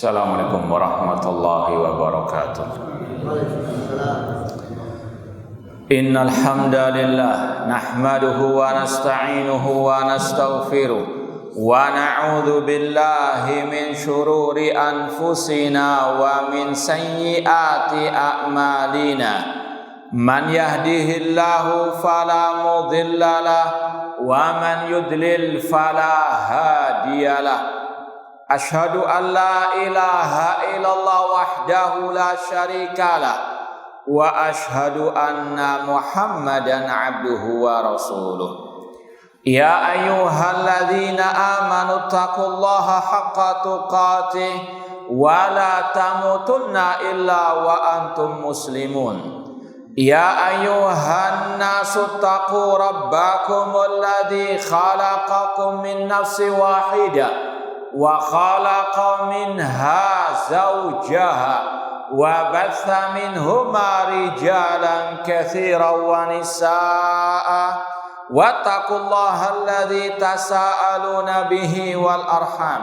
Assalamualaikum warahmatullahi wabarakatuh. Innal hamdalillah nahmaduhu wa nasta'inuhu wa nastaghfiruh wa na'udzu billahi min shururi anfusina wa min sayyiati a'malina. Man yahdihillahu fala mudhillalah wa man yudlil fala hadiyalah. Asyhadu an la ilaha illallah wahdahu la syarikalah wa asyhadu anna Muhammadan abduhu wa rasuluh. Ya ayyuhalladzina amanu taqullaha haqqa tuqatih wa la tamutunna illa wa antum muslimun. Ya ayyuhan nasu taqu rabbakumul ladzi khalaqakum min nafsin wahidah wa khalaqa minha zawjaha wa batha minhuma rijalan katsiran wa nisaa'a wattaqullaha alladzi tasaaluna bihi wal arham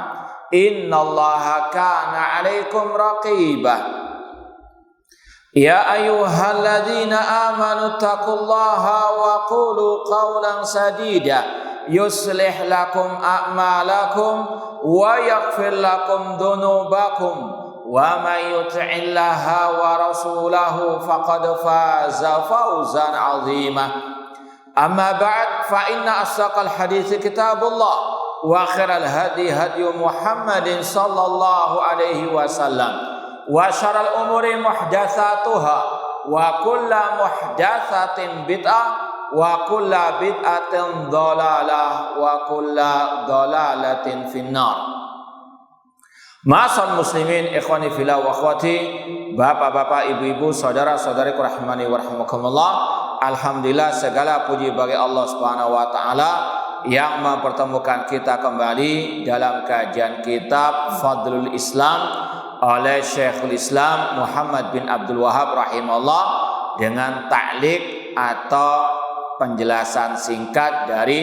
innallaha kana 'alaikum raqiba. Ya ayyuhalladzina amanu taqullaha wa qulu qawlan sadida yuslih lakum a'malakum wa yaghfir lakum dhunubakum wa may yuti'illaha wa rasulahu faqad faza fawzan 'azima. Amma ba'd, fa inna asdaqal hadithi kitabullah wa khairal hadi hadi Muhammadin sallallahu alaihi wasallam wa syarrul umuri muhdatsatuha wa kullu muhdatsatin bid'ah wa kulla bid'atin dhalalah wa kulla dhalalatin finnar. Ma'asal muslimin ikhwani fillah wa akhwati, bapak-bapak, ibu-ibu, saudara-saudariku rahimani wa rahimakumullah. Alhamdulillah, segala puji bagi Allah Subhanahu wa taala yang mempertemukan kita kembali dalam kajian kitab Fadlul Islam oleh Syekhul Islam Muhammad bin Abdul Wahhab rahimahullah dengan ta'liq atau penjelasan singkat dari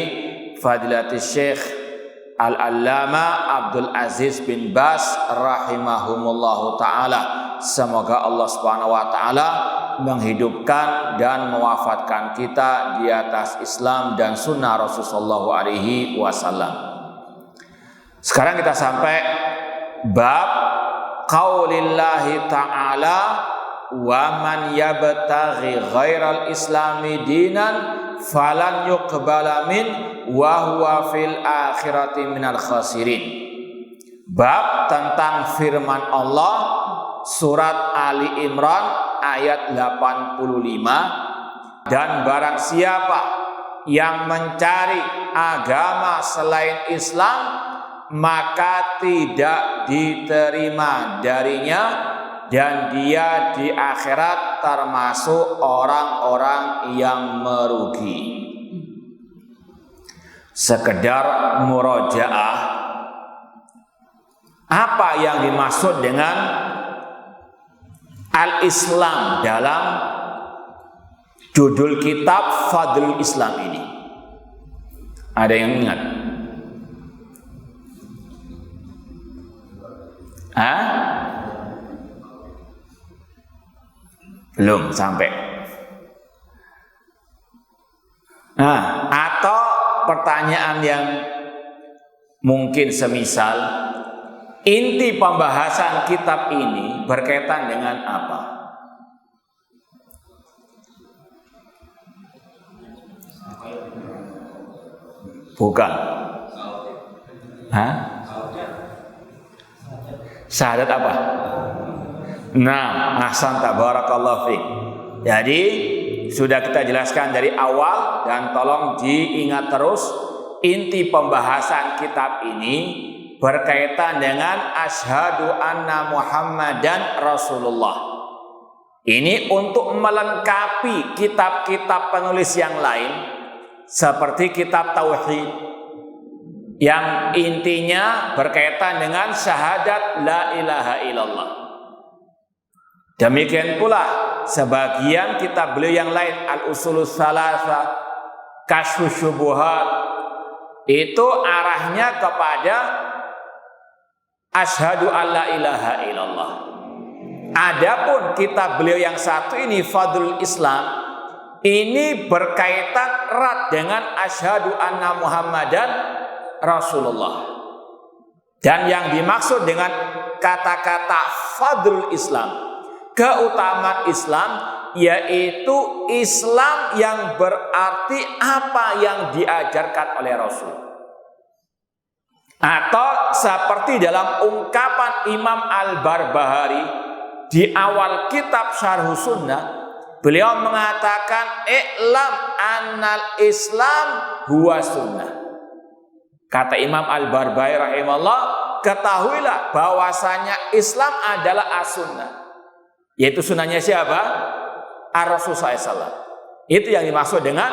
Fadilatul Syekh Al-Allama Abdul Aziz bin Baz rahimahumullahu ta'ala. Semoga Allah subhanahu wa ta'ala menghidupkan dan mewafatkan kita di atas Islam dan sunnah Rasulullah alaihi wasallam. Sekarang kita sampai bab qaulillahi ta'ala wa man yabtaghi ghairal islami dinan falan yuqbala min wa huwa fil akhirati minal khasirin. Bab tentang firman Allah surat Ali Imran ayat 85, dan barang siapa yang mencari agama selain Islam maka tidak diterima darinya dan dia di akhirat termasuk orang-orang yang merugi. Sekedar murojaah, apa yang dimaksud dengan al-Islam dalam judul kitab Fadlul Islam ini? Ada yang ingat? Belum sampai. Atau pertanyaan yang mungkin semisal, inti pembahasan kitab ini berkaitan dengan apa? Bukan. Syahadat apa? Nah, ahsan tabarakallahu fiik. Jadi sudah kita jelaskan dari awal dan tolong diingat terus, inti pembahasan kitab ini berkaitan dengan asyhadu anna Muhammadan Rasulullah. Ini untuk melengkapi kitab-kitab penulis yang lain seperti kitab tauhid yang intinya berkaitan dengan syahadat la ilaha illallah. Demikian pula sebagian kitab beliau yang lain, Al-Usulus Tsalatsa, Kasyfus Syubuhat, itu arahnya kepada asyhadu alla ilaha illallah. Adapun kitab beliau yang satu ini Fadlul Islam, ini berkaitan erat dengan asyhadu anna Muhammadan Rasulullah. Dan yang dimaksud dengan kata-kata Fadlul Islam, keutamaan Islam, yaitu Islam yang berarti apa yang diajarkan oleh Rasul. Atau seperti dalam ungkapan Imam Al-Barbahari di awal kitab Syarh Sunnah, beliau mengatakan i'lam annal Islam huwa sunnah. Kata Imam Al-Barbahari rahimahullah, ketahuilah bahwasanya Islam adalah as-sunnah. Yaitu sunnahnya siapa? Ar-Rasul SAW. Itu yang dimaksud dengan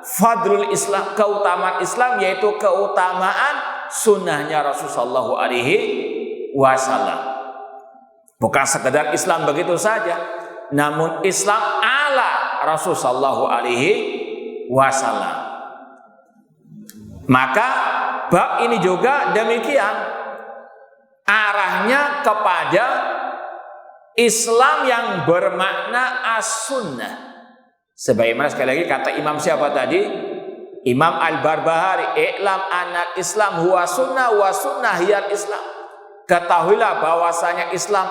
Fadlul Islam, keutamaan Islam, yaitu keutamaan sunnahnya Rasulullah SAW. Bukan sekedar Islam begitu saja, namun Islam ala Rasulullah SAW. Maka bab ini juga demikian, arahnya kepada Islam yang bermakna as-sunnah. Sebagaimana sekali lagi kata Imam siapa tadi? Imam Al-Barbahari, i'lam anal Islam huwa sunnah wa sunnah hiyal Islam. Ketahuilah bahwasanya Islam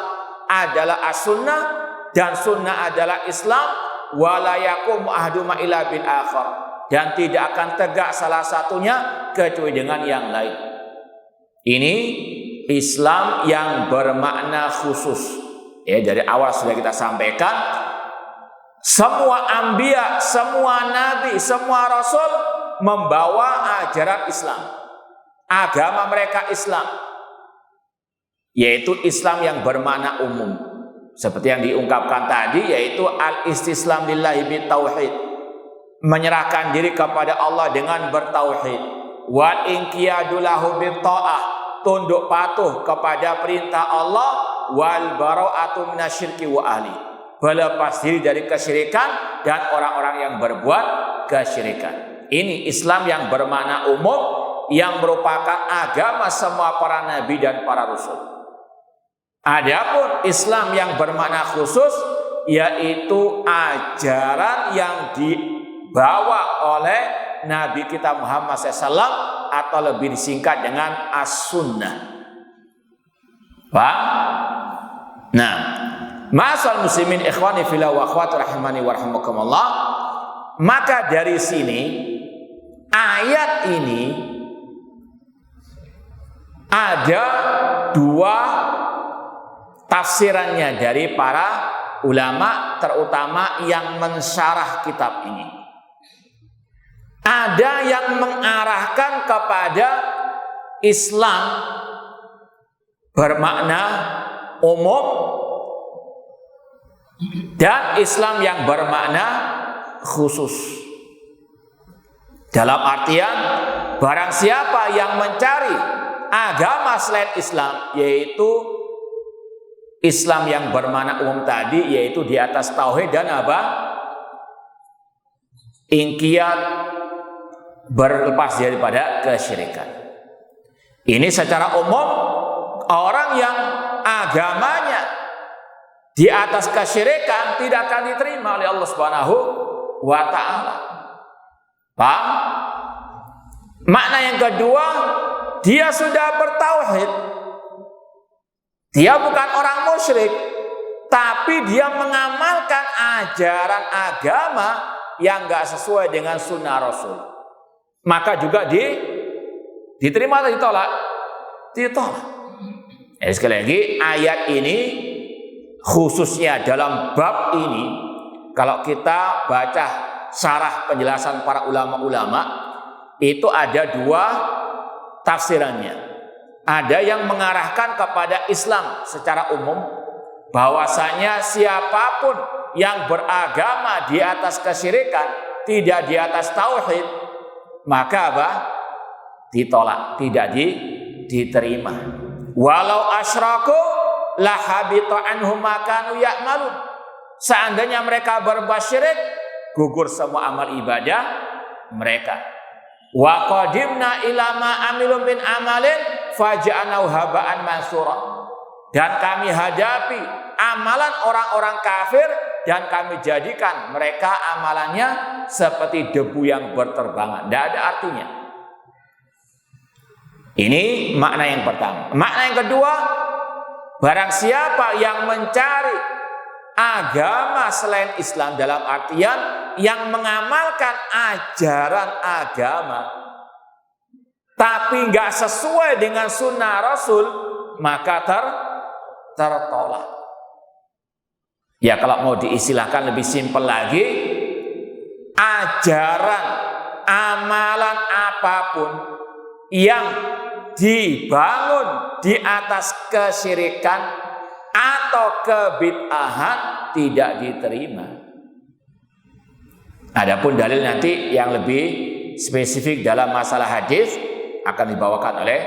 adalah as-sunnah dan sunnah adalah Islam, wa la yaqumu ahduma illa bil akhar, dan tidak akan tegak salah satunya kecuali dengan yang lain. Ini Islam yang bermakna khusus. Ya, dari awal sudah kita sampaikan, semua anbiya, semua nabi, semua rasul membawa ajaran Islam. Agama mereka Islam, yaitu Islam yang bermakna umum. Seperti yang diungkapkan tadi, yaitu al-istislam lillahi bitauhid, menyerahkan diri kepada Allah dengan bertauhid. Wal inqiyadu lahu bitta'ah, tunduk patuh kepada perintah Allah. Wal bara'atu minasyirki wa ahli, berlepas diri dari kesyirikan dan orang-orang yang berbuat kesyirikan. Ini Islam yang bermakna umum, yang merupakan agama semua para nabi dan para rasul. Adapun Islam yang bermakna khusus, yaitu ajaran yang dibawa oleh Nabi kita Muhammad SAW, atau lebih disingkat dengan as-sunnah. Paham? Nah, ma'asal muslimin ikhwani fillah wa akhwati rahimani wa rahimakumullah. Maka dari sini ayat ini ada dua tafsirannya dari para ulama, terutama yang mensyarah kitab ini. Ada yang mengarahkan kepada Islam bermakna umum dan Islam yang bermakna khusus. Dalam artian, barang siapa yang mencari agama selain Islam, yaitu Islam yang bermakna umum tadi, yaitu di atas tauhid dan apa? Inqiyad, berlepas daripada kesyirikan. Ini secara umum orang yang agamanya di atas kesyirikan tidak akan diterima oleh Allah Subhanahu wa ta'ala. Paham? Makna yang kedua, dia sudah bertauhid. Dia bukan orang musyrik, tapi dia mengamalkan ajaran agama yang enggak sesuai dengan sunnah Rasul. Maka juga diterima atau ditolak? Ditolak. Sekali lagi, ayat ini khususnya dalam bab ini, kalau kita baca syarah penjelasan para ulama-ulama, itu ada dua tafsirannya. Ada yang mengarahkan kepada Islam secara umum, bahwasanya siapapun yang beragama di atas kesyirikan, tidak di atas tauhid, maka apa? Ditolak, tidak diterima. Walau asyraku lahabita anhum ma kanu ya'malun. Seandainya mereka berbuat syirik, gugur semua amal ibadah mereka. Wa qadimna ila ma amilu min amalin faja'alnahu haba'an mansura. Dan kami hadapi amalan orang-orang kafir dan kami jadikan mereka amalannya seperti debu yang berterbangan. Tidak ada artinya. Ini makna yang pertama. Makna yang kedua, barang siapa yang mencari agama selain Islam, dalam artian yang mengamalkan ajaran agama tapi nggak sesuai dengan sunnah Rasul, maka tertolak. Ya, kalau mau diistilahkan lebih simpel lagi, ajaran amalan apapun yang dibangun di atas kesyirikan atau kebid'ahan tidak diterima. Adapun dalil nanti yang lebih spesifik dalam masalah hadis akan dibawakan oleh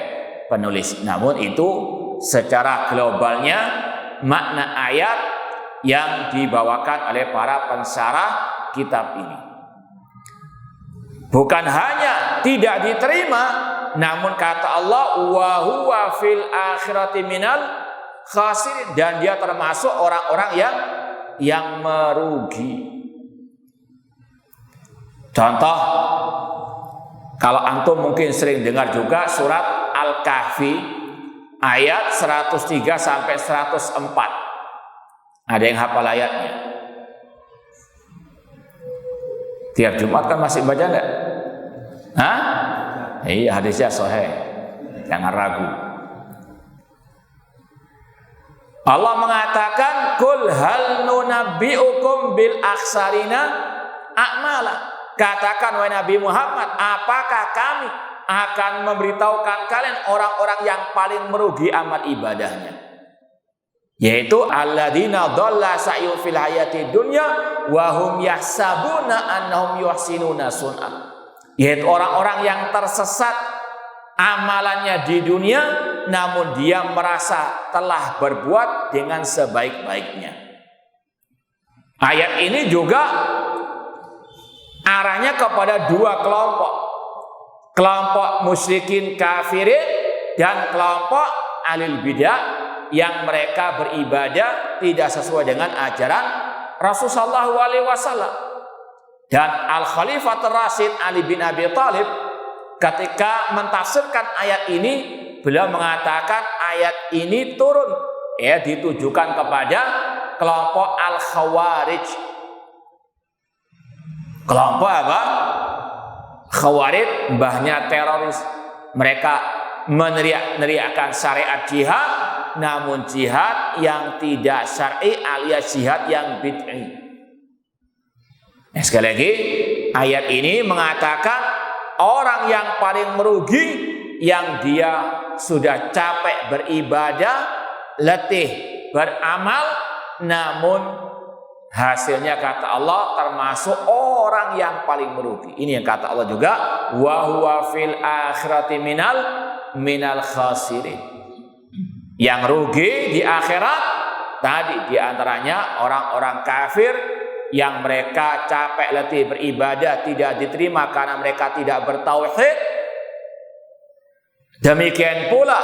penulis. Namun itu secara globalnya makna ayat yang dibawakan oleh para pensyarah kitab ini. Bukan hanya tidak diterima, namun kata Allah, wa huwa fil akhirati minal khasirin, dan dia termasuk orang-orang yang merugi. Contoh, kalau antum mungkin sering dengar juga surat Al-Kahfi ayat 103 sampai 104. Ada yang hafal ayatnya? Tiap Jumat kan masih baca enggak? Hah? Iya, hadisnya sahih. Jangan ragu. Allah mengatakan, "Qul hal nunabbi'ukum bil akhsarina a'mala." Katakan wahai Nabi Muhammad, apakah kami akan memberitahukan kalian orang-orang yang paling merugi amal ibadahnya? Yaitu alladzina dhalla sa'yu fil hayati dunya wa hum yahsabuna annahum yuhsinuna sun'a. Yaitu orang-orang yang tersesat amalannya di dunia, namun dia merasa telah berbuat dengan sebaik-baiknya. Ayat ini juga arahnya kepada dua kelompok. Kelompok musyrikin kafirin dan kelompok ahlul bidah yang mereka beribadah tidak sesuai dengan ajaran Rasulullah SAW. Dan Al-Khalifatul Rasyid Ali bin Abi Thalib ketika mentafsirkan ayat ini, beliau mengatakan ayat ini turun ditujukan kepada kelompok Al-Khawarij. Kelompok apa? Khawarij, mbahnya teroris. Mereka meneriakkan syariat jihad, namun jihad yang tidak syar'i alias jihad yang bid'i. Sekali lagi, ayat ini mengatakan orang yang paling merugi yang dia sudah capek beribadah, letih beramal, namun hasilnya kata Allah termasuk orang yang paling merugi. Ini yang kata Allah juga, wa huwa fil akhirati minal khasirin. Yang rugi di akhirat tadi diantaranya orang-orang kafir yang mereka capek letih beribadah tidak diterima karena mereka tidak bertauhid. Demikian pula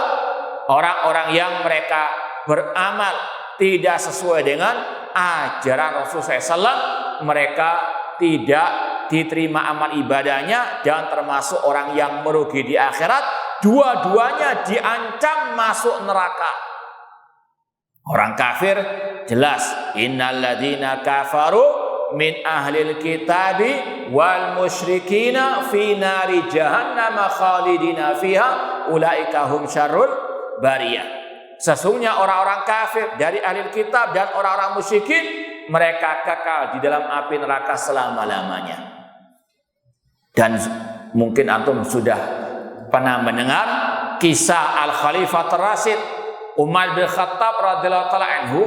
orang-orang yang mereka beramal tidak sesuai dengan ajaran Rasulullah SAW, mereka tidak diterima amal ibadahnya dan termasuk orang yang merugi di akhirat. Dua-duanya diancam masuk neraka. Orang kafir jelas, innalladzina kafaru min ahlil kitabi wal musyrikina fi nari jahannam khalidina fiha ulaika hum syarrul bariyah. Sesungguhnya orang-orang kafir dari ahli kitab dan orang-orang musyrikin, mereka kekal di dalam api neraka selama-lamanya. Dan mungkin antum sudah pernah mendengar kisah Al-Khalifatul Rasyid Umar bin Khattab radhiyallahu ta'ala anhu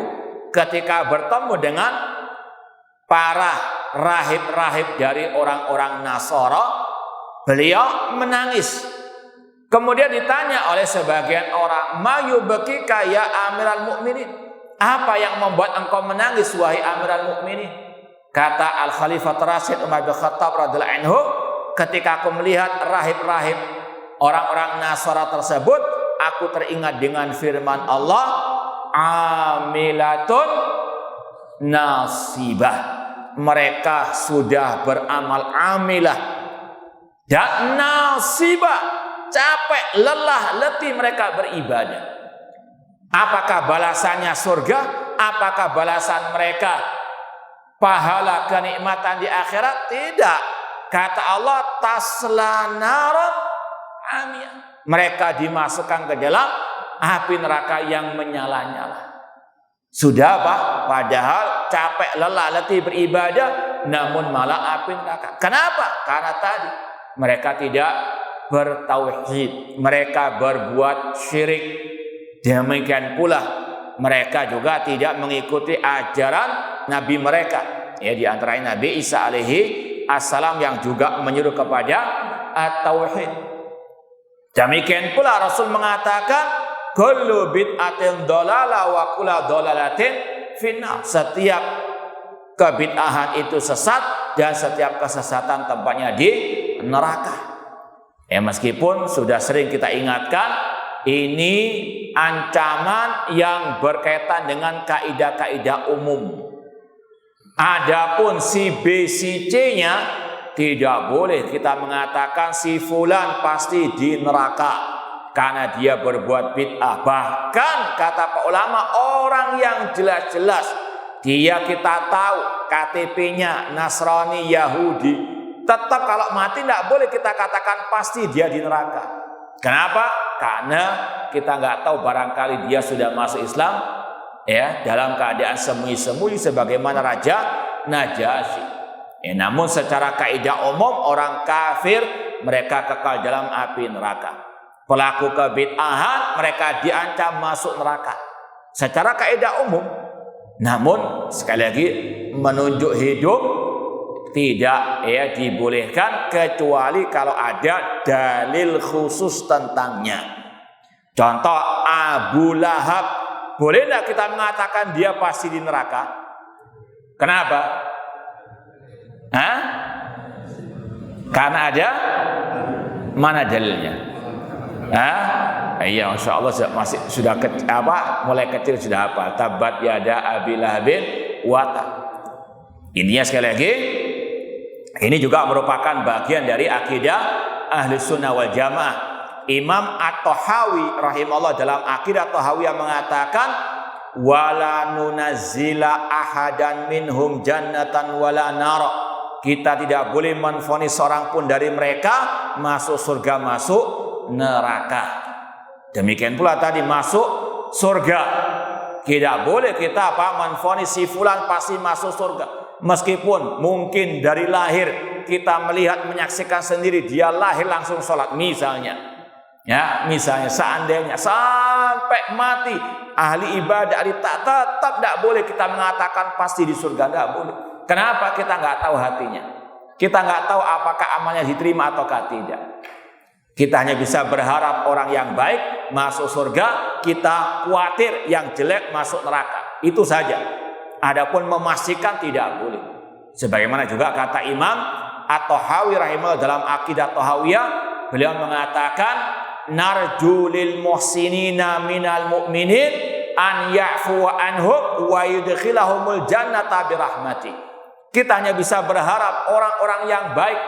ketika bertemu dengan para rahib-rahib dari orang-orang Nasara. Beliau menangis. Kemudian ditanya oleh sebagian orang, "Ma yubkika ya Amiral Mukminin?" Apa yang membuat engkau menangis wahai Amiral Mukminin? Kata Al-Khalifatul Rasyid Umar bin Khattab radhiyallahu anhu, ketika aku melihat rahib-rahib orang-orang Nasara tersebut, aku teringat dengan firman Allah, amilatun nasibah. Mereka sudah beramal amilah dan nasibah, capek, lelah, letih mereka beribadah. Apakah balasannya surga? Apakah balasan mereka pahala kenikmatan di akhirat? Tidak. Kata Allah, tasla naran amiyah. Mereka dimasukkan ke dalam api neraka yang menyala-nyala. Sudah apa? Padahal capek, lelah, letih beribadah, namun malah api neraka. Kenapa? Karena tadi mereka tidak bertauhid, mereka berbuat syirik. Demikian pula mereka juga tidak mengikuti ajaran Nabi mereka. Ya, di antaranya Nabi Isa alaihi assalam yang juga menyuruh kepada at-tauhid. Demikian pula Rasul mengatakan, kullu bid'atin dhalalah wa kullu dhalalatin finnar. Setiap kebid'ahan itu sesat dan setiap kesesatan tempatnya di neraka. Ya, meskipun sudah sering kita ingatkan, ini ancaman yang berkaitan dengan kaidah-kaidah umum. Adapun si B, si C-nya tidak boleh kita mengatakan si fulan pasti di neraka karena dia berbuat bid'ah. Bahkan kata para ulama, orang yang jelas-jelas dia kita tahu KTP-nya Nasrani, Yahudi, tetap kalau mati tidak boleh kita katakan pasti dia di neraka. Kenapa? Karena kita nggak tahu, barangkali dia sudah masuk Islam ya dalam keadaan sembunyi-sembunyi sebagaimana Raja Najasyi. Ya, namun secara kaidah umum orang kafir mereka kekal dalam api neraka. Pelaku kebid'ahan mereka diancam masuk neraka. Secara kaidah umum. Namun sekali lagi menunjuk hidup tidak ya dibolehkan kecuali kalau ada dalil khusus tentangnya. Contoh Abu Lahab, boleh tidak kita mengatakan dia pasti di neraka? Kenapa? Hah? Karena ada mana dalilnya? Hah? Iya, Masya Allah masih sudah mulai kecil sudah hafal. Tabat yada Abi Lahabin wata. Ininya sekali lagi, ini juga merupakan bagian dari akidah Ahli Sunnah wal Jamaah. Imam At-Tahawi rahimahullah dalam akidah Tahawiyah mengatakan, wala nunazzila ahadan minhum jannatan wala nar. Kita tidak boleh menvonis seorang pun dari mereka masuk surga, masuk neraka. Demikian pula tadi masuk surga. Tidak boleh kita menvonis si fulan pasti masuk surga. Meskipun mungkin dari lahir kita melihat menyaksikan sendiri dia lahir langsung sholat misalnya, ya misalnya seandainya sampai mati ahli ibadah ahli tak, tetap tidak boleh kita mengatakan pasti di surga, tidak boleh. Kenapa? Kita nggak tahu hatinya, kita nggak tahu apakah amalnya diterima ataukah tidak. Kita hanya bisa berharap orang yang baik masuk surga, kita khawatir yang jelek masuk neraka, itu saja. Adapun memastikan tidak boleh. Sebagaimana juga kata Imam At-Tahawi rahimahullah dalam akidah Tahawiyah, beliau mengatakan narju lil muhsinina minal mu'minin an ya'fu anhum wa yudkhilahumul jannata birahmati. Kita hanya bisa berharap orang-orang yang baik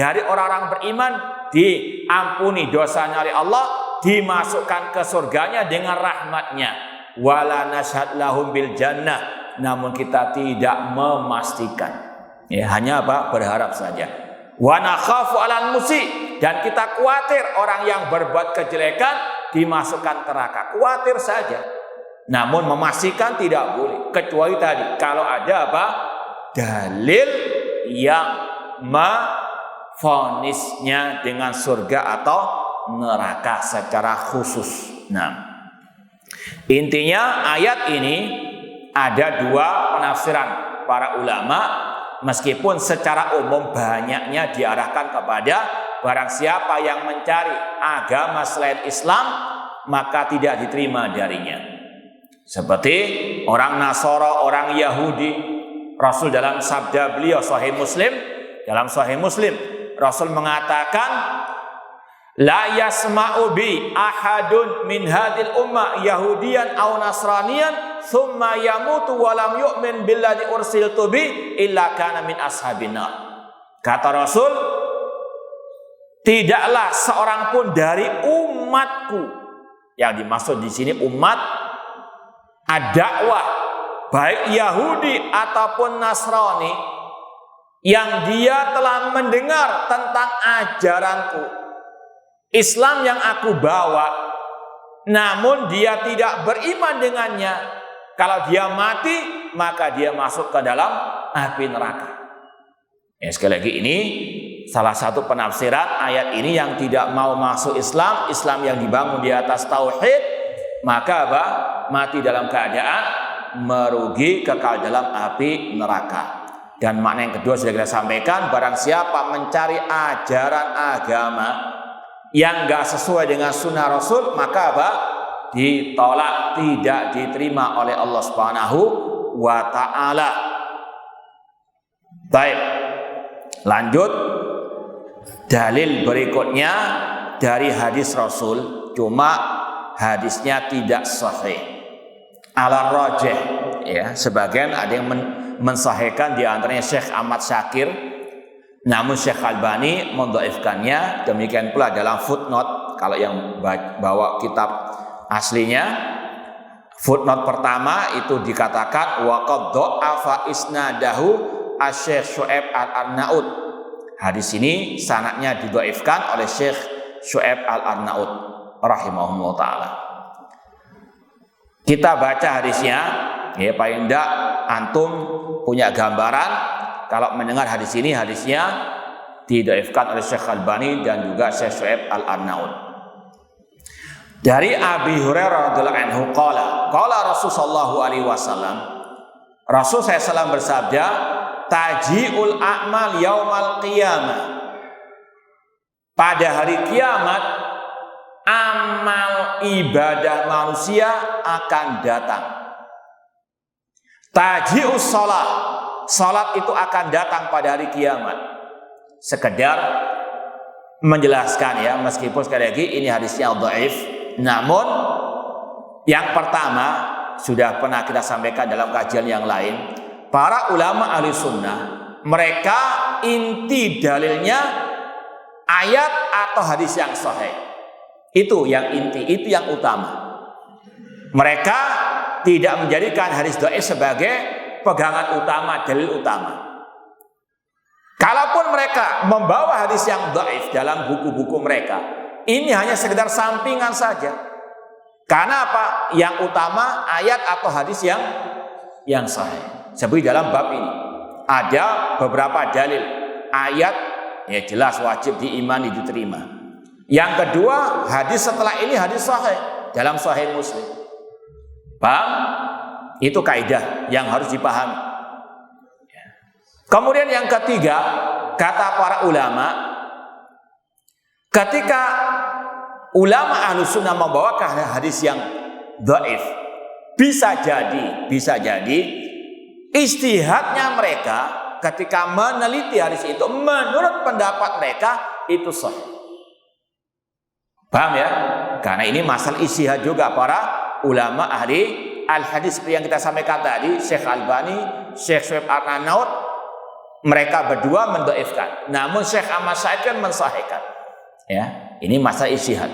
dari orang-orang beriman diampuni dosanya oleh Allah, dimasukkan ke surganya dengan rahmatnya. Wala nashhad lahum bil jannah. Namun kita tidak memastikan, ya hanya berharap saja. Wa nakhafu 'alal musi, dan kita khawatir orang yang berbuat kejelekan dimasukkan neraka, khawatir saja. Namun memastikan tidak boleh, kecuali tadi kalau ada dalil yang memvonisnya dengan surga atau neraka secara khusus. Nah, intinya ayat ini ada dua penafsiran para ulama, meskipun secara umum banyaknya diarahkan kepada barang siapa yang mencari agama selain Islam maka tidak diterima darinya. Seperti orang Nasara, orang Yahudi. Rasul dalam sabda beliau dalam Sahih Muslim, Rasul mengatakan La yasma'u bi ahadun min hadil ummah yahudiyan aw nasraniyan thumma yamutu wa lam yu'min billadzi ursiltu bi illa kana min ashabin nar. Kata Rasul, tidaklah seorang pun dari umatku, yang dimaksud di sini umat ad-dakwah, baik Yahudi ataupun Nasrani, yang dia telah mendengar tentang ajaranku, Islam yang aku bawa, namun dia tidak beriman dengannya, kalau dia mati maka dia masuk ke dalam api neraka. Ya, sekali lagi ini salah satu penafsiran ayat ini, yang tidak mau masuk Islam, Islam yang dibangun di atas tauhid, maka apa? Mati dalam keadaan merugi, kekal dalam api neraka. Dan makna yang kedua sudah kita sampaikan, barang siapa mencari ajaran agama yang enggak sesuai dengan sunnah Rasul, maka apa? Ditolak, tidak diterima oleh Allah Subhanahu wa ta'ala. Baik, lanjut. Dalil berikutnya dari hadis Rasul, cuma hadisnya tidak sahih. Ala rajih, ya, sebagian ada yang mensahihkan, di antaranya Syekh Ahmad Syakir, namun Syekh Albani mendhaifkannya. Demikian pula dalam footnote, kalau yang bawa kitab aslinya, footnote pertama itu dikatakan wa qad dha'afa isnadahu asy-Syaikh Syu'aib al-Arnaud. Hadis ini sanadnya didhaifkan oleh Syekh Syu'aib al-Arnaud rahimahullah taala. Kita baca hadisnya, ya, paling tidak antum punya gambaran. Kalau mendengar hadis ini, hadisnya didhaifkan oleh Syekh Albani dan juga Syekh Syu'aib al-Arnaud. Dari Abi Hurairah radhiyallahu anhu qala Rasul sallallahu alaihi wasallam, Rasul SAW bersabda, taji'ul a'mal yaumal qiyamah. Pada hari kiamat, amal ibadah manusia akan datang. Taji'us shalah, salat itu akan datang pada hari kiamat. Sekedar menjelaskan, ya, meskipun sekali lagi ini hadisnya dhaif, namun yang pertama sudah pernah kita sampaikan dalam kajian yang lain. Para ulama ahli sunnah, mereka inti dalilnya ayat atau hadis yang sahih. Itu yang inti, itu yang utama. Mereka tidak menjadikan hadis dhaif sebagai pegangan utama, dalil utama. Kalaupun mereka membawa hadis yang dhaif dalam buku-buku mereka, ini hanya sekedar sampingan saja. Karena apa? Yang utama ayat atau hadis yang sahih. Seperti dalam bab ini ada beberapa dalil ayat, ya jelas wajib diimani, diterima. Yang kedua, hadis setelah ini hadis sahih dalam Sahih Muslim. Paham? Itu kaidah yang harus dipahami. Kemudian yang ketiga, kata para ulama, ketika ulama ahlu sunnah membawakan hadis yang dhaif, bisa jadi ijtihadnya mereka ketika meneliti hadis itu, menurut pendapat mereka itu sahih. Paham ya? Karena ini masalah ijtihad juga para ulama ahli al-hadis, seperti yang kita sampaikan tadi, Syekh Albani, Syekh Syu'aib al-Arnaud, mereka berdua mendhaifkan. Namun Syekh Ahmad Syakir mensahihkan. Ya, ini masalah ijtihad.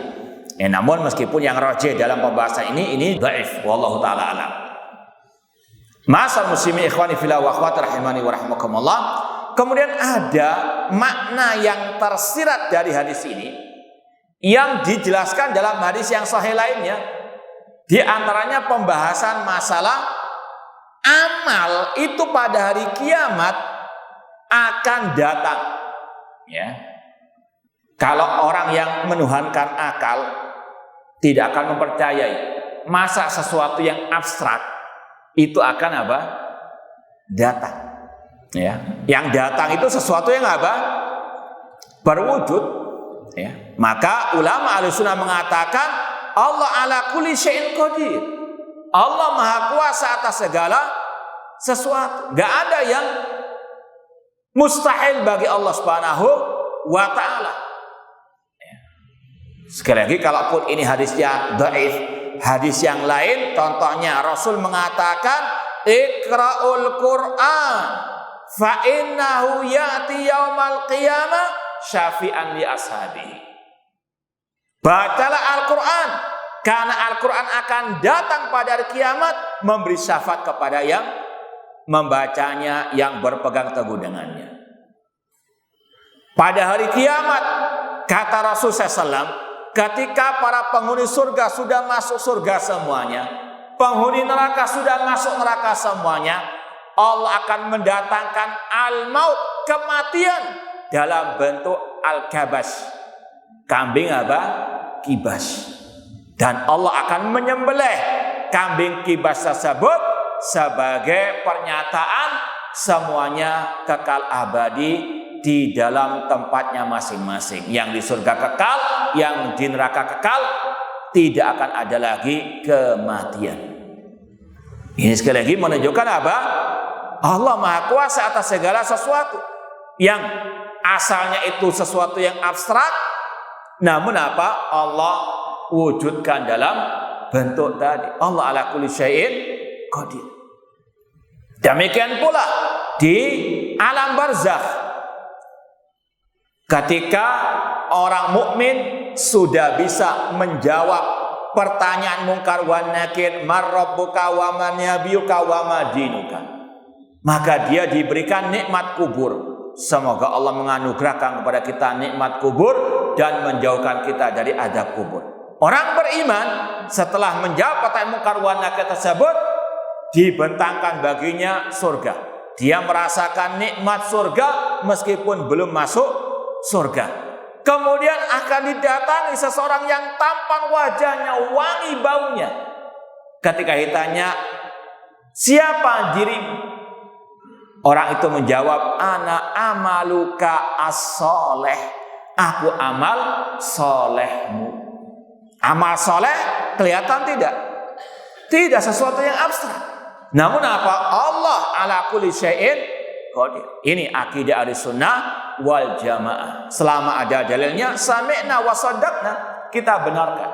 Ya, namun meskipun yang rajih dalam pembahasan ini dhaif, wallahu taala alam. Masal muslimin ikhwani fillah wa akhwati rahimani wa rahimakumullah. Kemudian ada makna yang tersirat dari hadis ini yang dijelaskan dalam hadis yang sahih lainnya. Di antaranya pembahasan masalah amal itu pada hari kiamat akan datang. Ya. Kalau orang yang menuhankan akal tidak akan mempercayai masa sesuatu yang abstrak itu akan apa? Datang. Ya. Yang datang itu sesuatu yang apa? Berwujud. Ya. Maka ulama Ahlussunnah mengatakan Allah ala kulli syai'in qadir. Allah maha kuasa atas segala sesuatu. Gak ada yang mustahil bagi Allah Subhanahu wa ta'ala. Sekali lagi, kalaupun ini hadisnya dhaif, hadis yang lain contohnya Rasul mengatakan Iqra'ul Qur'an fa innahu ya'ti yaumal qiyamah syafi'an li ashabihi. Bacalah Al-Qur'an karena Al-Qur'an akan datang pada hari kiamat memberi syafaat kepada yang membacanya, yang berpegang teguh dengannya. Pada hari kiamat, kata Rasul SAW, ketika para penghuni surga sudah masuk surga semuanya, penghuni neraka sudah masuk neraka semuanya, Allah akan mendatangkan al-maut, kematian, dalam bentuk al-kabas, kambing apa? Kibas. Dan Allah akan menyembelih kambing kibas tersebut sebagai pernyataan semuanya kekal abadi di dalam tempatnya masing-masing. Yang di surga kekal, yang di neraka kekal, tidak akan ada lagi kematian. Ini sekali lagi menunjukkan apa? Allah Maha Kuasa atas segala sesuatu. Yang asalnya itu sesuatu yang abstrak, namun apa? Allah wujudkan dalam bentuk tadi. Allah ala kulli syai'in qadir. Demikian pula di alam barzakh, ketika orang mukmin sudah bisa menjawab pertanyaan mungkar wa nakir, man rabbuka wa man nabiyuka wa ma dinuka, maka dia diberikan nikmat kubur. Semoga Allah menganugerahkan kepada kita nikmat kubur dan menjauhkan kita dari azab kubur. Orang beriman setelah menjawab pertanyaan mungkar wa nakir tersebut, dibentangkan baginya surga. Dia merasakan nikmat surga meskipun belum masuk surga. Kemudian akan didatangi seseorang yang tampan wajahnya, wangi baunya. Ketika ditanya, siapa dirimu? Orang itu menjawab, ana amaluka as-soleh. Aku amal solehmu. Amal soleh kelihatan tidak? Tidak sesuatu yang abstrak. Namun apa? Allah ala kulli syai'in qadir. Ini akidah Ahlussunnah wal Jamaah. Selama ada dalilnya, sami'na wa shaddaqna, kita benarkan.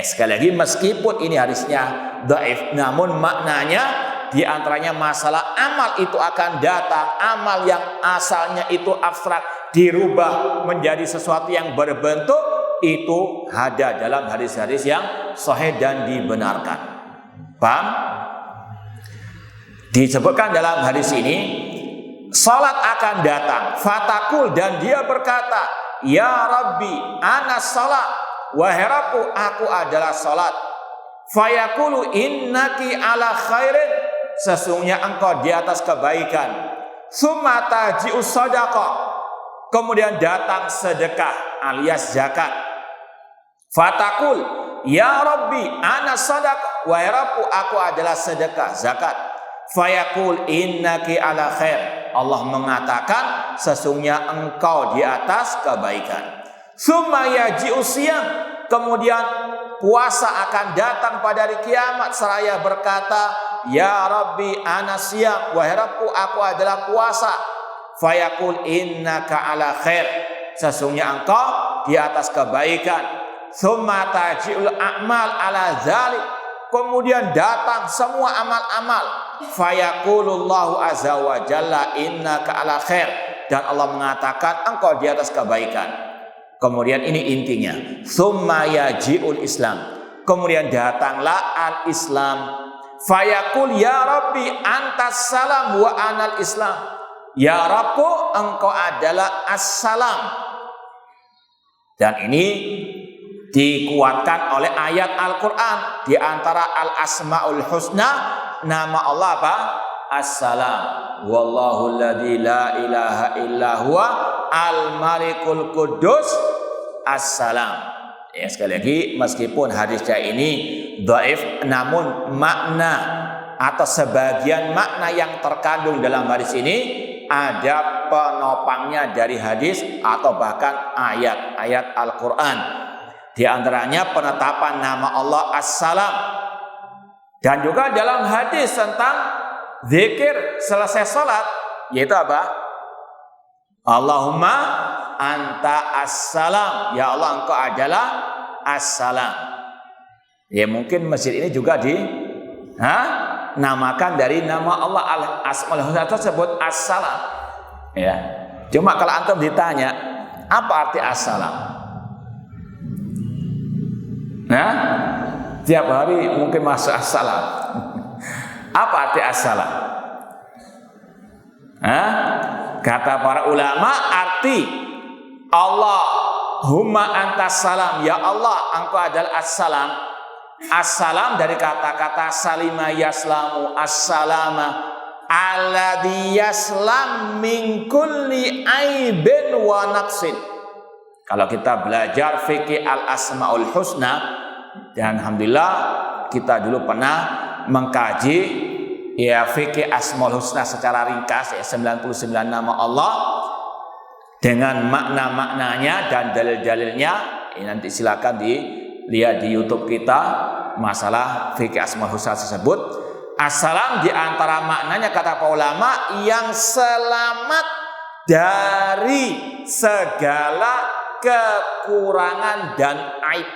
Sekali lagi, meskipun ini hadisnya dhaif, namun maknanya di antaranya masalah amal itu akan datang, amal yang asalnya itu abstrak dirubah menjadi sesuatu yang berbentuk, itu ada dalam hadis-hadis yang sahih dan dibenarkan. Paham? Disebutkan dalam hadis ini, salat akan datang, fatakul, dan dia berkata, ya Rabbi ana salat, wahai Rabbku, aku adalah salat. Fayaqulu innaki ala khairin, sesungguhnya engkau di atas kebaikan. Summa taji'us sadaqah, kemudian datang sedekah alias zakat. Fatakul ya Rabbi ana sadaqah, wahai Rabbku, aku adalah sedekah zakat. Fayaqul innaki ala khair, Allah mengatakan sesungguhnya engkau di atas kebaikan. Summa yaji'us siyam, kemudian puasa akan datang pada hari kiamat. Seraya berkata, ya Rabbi ana siyam, wahai Rabbku, aku adalah puasa. Fayaqul innaka ala khair, sesungguhnya engkau di atas kebaikan. Summa taji'ul a'mal ala dzalik, kemudian datang semua amal-amal. Fayaqulullahu azza wa jalla innaka ala khair, dan Allah mengatakan engkau di atas kebaikan. Kemudian ini intinya, summa yaji'ul Islam, kemudian datanglah al-Islam. Fayaqul ya Rabbi antas salam wa anal Islam, ya Rabbku, engkau adalah as-salam. Dan ini dikuatkan oleh ayat Al-Quran. Di antara al-asma'ul husna, nama Allah apa? As-salam. Wallahu alladzi la ilaha illa huwa al-malikul quddus as-salam. Ya, sekali lagi, meskipun hadisnya ini dhaif, namun makna atau sebagian makna yang terkandung dalam hadis ini ada penopangnya dari hadis atau bahkan ayat-ayat Al-Quran. Di antaranya penetapan nama Allah As-Salam. Dan juga dalam hadis tentang zikir selesai sholat, yaitu apa? Allahumma anta as-salam. Ya Allah, engkau adalah as-salam. Ya mungkin masjid ini juga namakan dari nama Allah Al-Asmaul Husna tersebut as-salam. Ya. Cuma kalau antum ditanya, apa arti as-salam? Nah, tiap hari mungkin masuk as-salam. Apa arti as-salam? Kata para ulama, arti Allahumma antas salam, ya Allah engkau adalah as-salam. As-salam dari kata-kata salima yaslamu, as-salama alladhi yaslam min kulli aibin wa naqsin. Kalau kita belajar fikih al-asmaul husna, dan alhamdulillah kita dulu pernah mengkaji ya fikih asmaul husna secara ringkas, ya 99 nama Allah dengan makna-maknanya dan dalil-dalilnya. Ini nanti silakan dilihat di YouTube kita masalah fikih asmaul husna tersebut. As-salam di antara maknanya kata para ulama yang selamat dari segala kekurangan dan aib.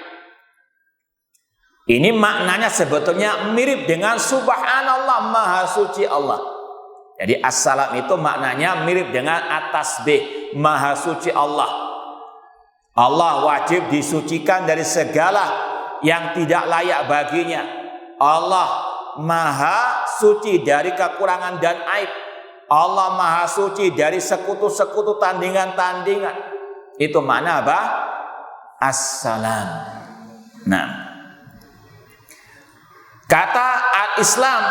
Ini maknanya sebetulnya mirip dengan subhanallah, maha suci Allah. Jadi as-salam itu maknanya mirip dengan at-tasbih, maha suci Allah. Allah wajib disucikan dari segala yang tidak layak baginya. Allah maha suci dari kekurangan dan aib. Allah maha suci dari sekutu-sekutu, tandingan-tandingan. Itu mana apa? As-salam. Nah, kata al-Islam,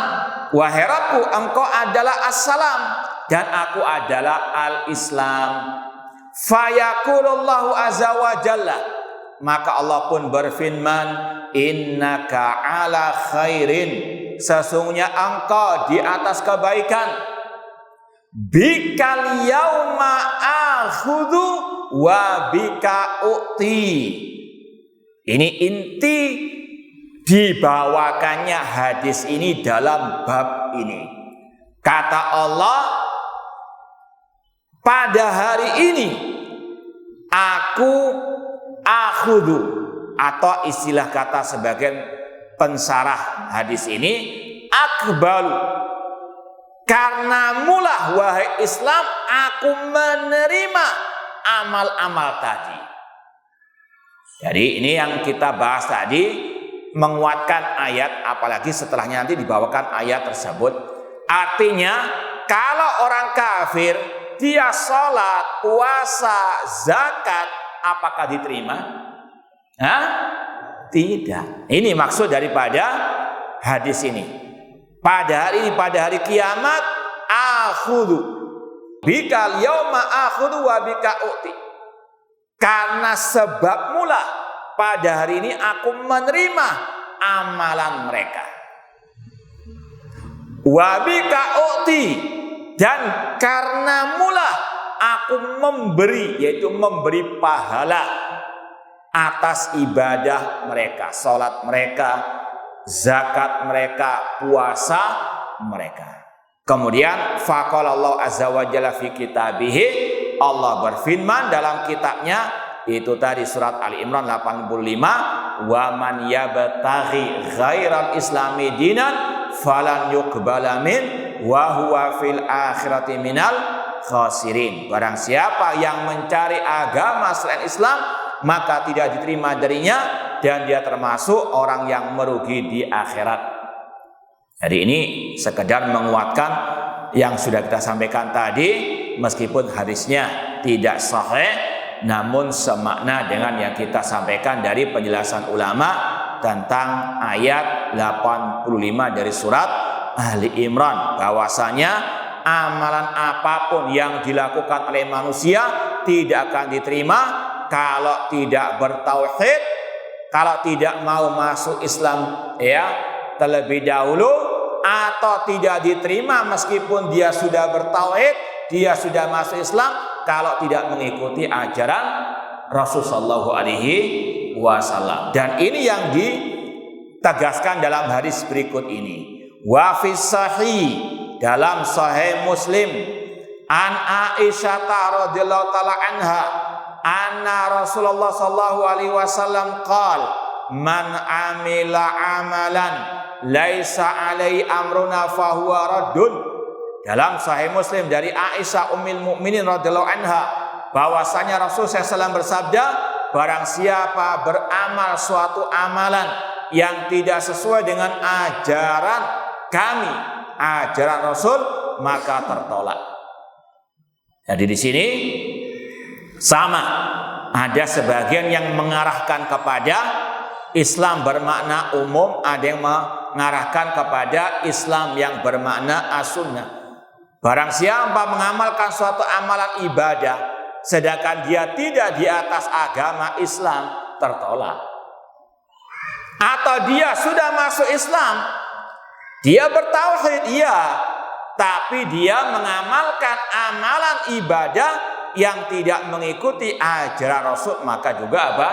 wahai Rabbku, engkau adalah as-salam dan aku adalah al-Islam. Fayaqulullahu azza wa jalla, maka Allah pun berfirman, innaka ala khairin, sesungguhnya engkau di atas kebaikan. Bikal yauma akhudhu wa bika u'ti. Ini inti dibawakannya hadis ini dalam bab ini. Kata Allah, pada hari ini aku akhudhu, atau istilah kata sebagian pensarah hadis ini, akbalu, karena mulah wahai Islam aku menerima amal-amal tadi. Jadi ini yang kita bahas tadi, menguatkan ayat, apalagi setelahnya nanti dibawakan ayat tersebut. Artinya kalau orang kafir dia sholat, puasa, zakat, apakah diterima? Tidak. Ini maksud daripada hadis ini. Pada hari ini, pada hari kiamat, akhudhu bikal yauma akhudhu wa bika u'ti. Karena sebab mula pada hari ini aku menerima amalan mereka. Wa bika u'ti, dan karena mula aku memberi, yaitu memberi pahala atas ibadah mereka, salat mereka, zakat mereka, puasa mereka. Kemudian faqalallahu azza wa jalla fi kitabihi, Allah berfirman dalam kitabnya, itu tadi surat Ali Imran 85, wa man yabtaghi ghairal islami dinan falan yuqbala min wa huwa fil akhirati minal khasirin. Barang siapa yang mencari agama selain Islam, maka tidak diterima darinya dan dia termasuk orang yang merugi di akhirat. Jadi ini sekedar menguatkan yang sudah kita sampaikan tadi, meskipun hadisnya tidak sahih, namun semakna dengan yang kita sampaikan dari penjelasan ulama tentang ayat 85 dari surat Ali Imran, bahwasanya amalan apapun yang dilakukan oleh manusia tidak akan diterima kalau tidak bertauhid, kalau tidak mau masuk Islam ya terlebih dahulu, atau tidak diterima meskipun dia sudah bertauhid, dia sudah masuk Islam, kalau tidak mengikuti ajaran Rasulullah Shallallahu Alaihi Wasallam. Dan ini yang ditegaskan dalam hadis berikut ini. Wa fis sahih, dalam Sahih Muslim, an Aisyah radhiyallahu taala anha, anna Rasulullah sallallahu alaihi wasallam qala man amila amalan laisa alai amruna fahuwa raddun. Dalam Sahih Muslim dari Aisyah Ummul Mukminin radhiyallahu anha bahwasanya Rasul SAW bersabda, barang siapa beramal suatu amalan yang tidak sesuai dengan ajaran kami, ajaran Rasul, maka tertolak. Jadi di sini sama, ada sebagian yang mengarahkan kepada Islam bermakna umum, ada yang mengarahkan kepada Islam yang bermakna as-sunnah. Barang siapa mengamalkan suatu amalan ibadah sedangkan dia tidak di atas agama Islam, tertolak. Atau dia sudah masuk Islam, dia bertauhid, iya, tapi dia mengamalkan amalan ibadah yang tidak mengikuti ajaran Rasul, maka juga apa?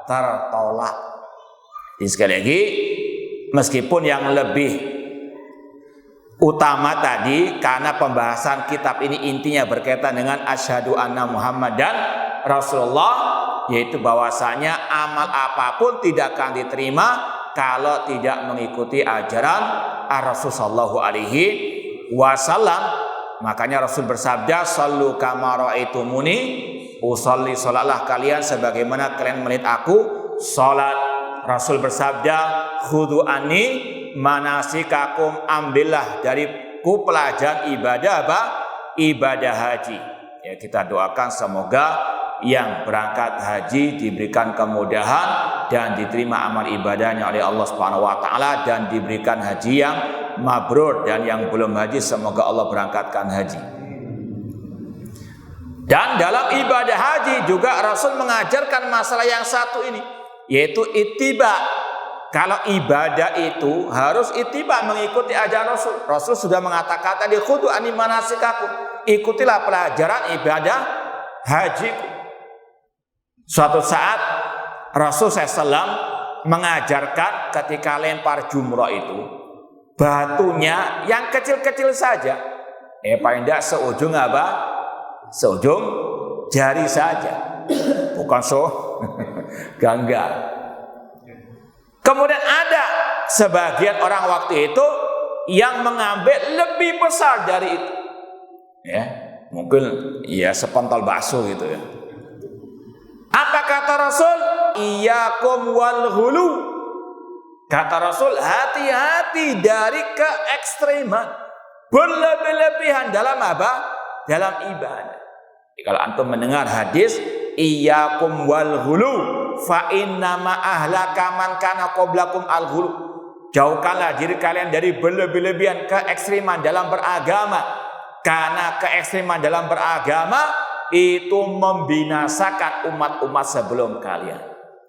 Tertolak. Jadi sekali lagi, meskipun yang lebih utama tadi, karena pembahasan kitab ini intinya berkaitan dengan asyhadu anna Muhammadan Rasulullah, yaitu bahwasanya amal apapun tidak akan diterima kalau tidak mengikuti ajaran Rasul sallallahu alaihi wasallam. Makanya Rasul bersabda, sallu kama raaitumuni usolli, salatlah kalian sebagaimana kalian melihat aku salat. Rasul bersabda, khudhu anni manasikakum, ambillah dariku pelajaran ibadah apa? Ibadah haji. Ya, kita doakan semoga yang berangkat haji diberikan kemudahan dan diterima amal ibadahnya oleh Allah Subhanahu wa taala dan diberikan haji yang mabrur, dan yang belum haji semoga Allah berangkatkan haji. Dan dalam ibadah haji juga Rasul mengajarkan masalah yang satu ini, yaitu ittiba. Kalau ibadah itu harus ittiba, mengikuti ajaran Rasul. Rasul sudah mengatakan tadi, khudu ani manasikakum, ikutilah pelajaran ibadah hajiku. Suatu saat Rasul SAW mengajarkan ketika lempar jumrah itu, batunya yang kecil-kecil saja, paling tidak seujung apa? Seujung jari saja, bukan gangga. Kemudian ada sebagian orang waktu itu yang mengambil lebih besar dari itu, ya mungkin ya sepontol bakso gitu ya. Apa kata Rasul? Iyyakum wal ghulu. Kata Rasul, hati-hati dari keekstreman, berlebih-lebihan dalam apa? Dalam ibadah. Kalau antum mendengar hadis iyyakum wal ghulu fa inna ma ahlaka man kana qablakum al ghulu, jauhkanlah diri kalian dari berlebih-lebihan keekstreman dalam beragama, karena keekstreman dalam beragama itu membinasakan umat-umat sebelum kalian.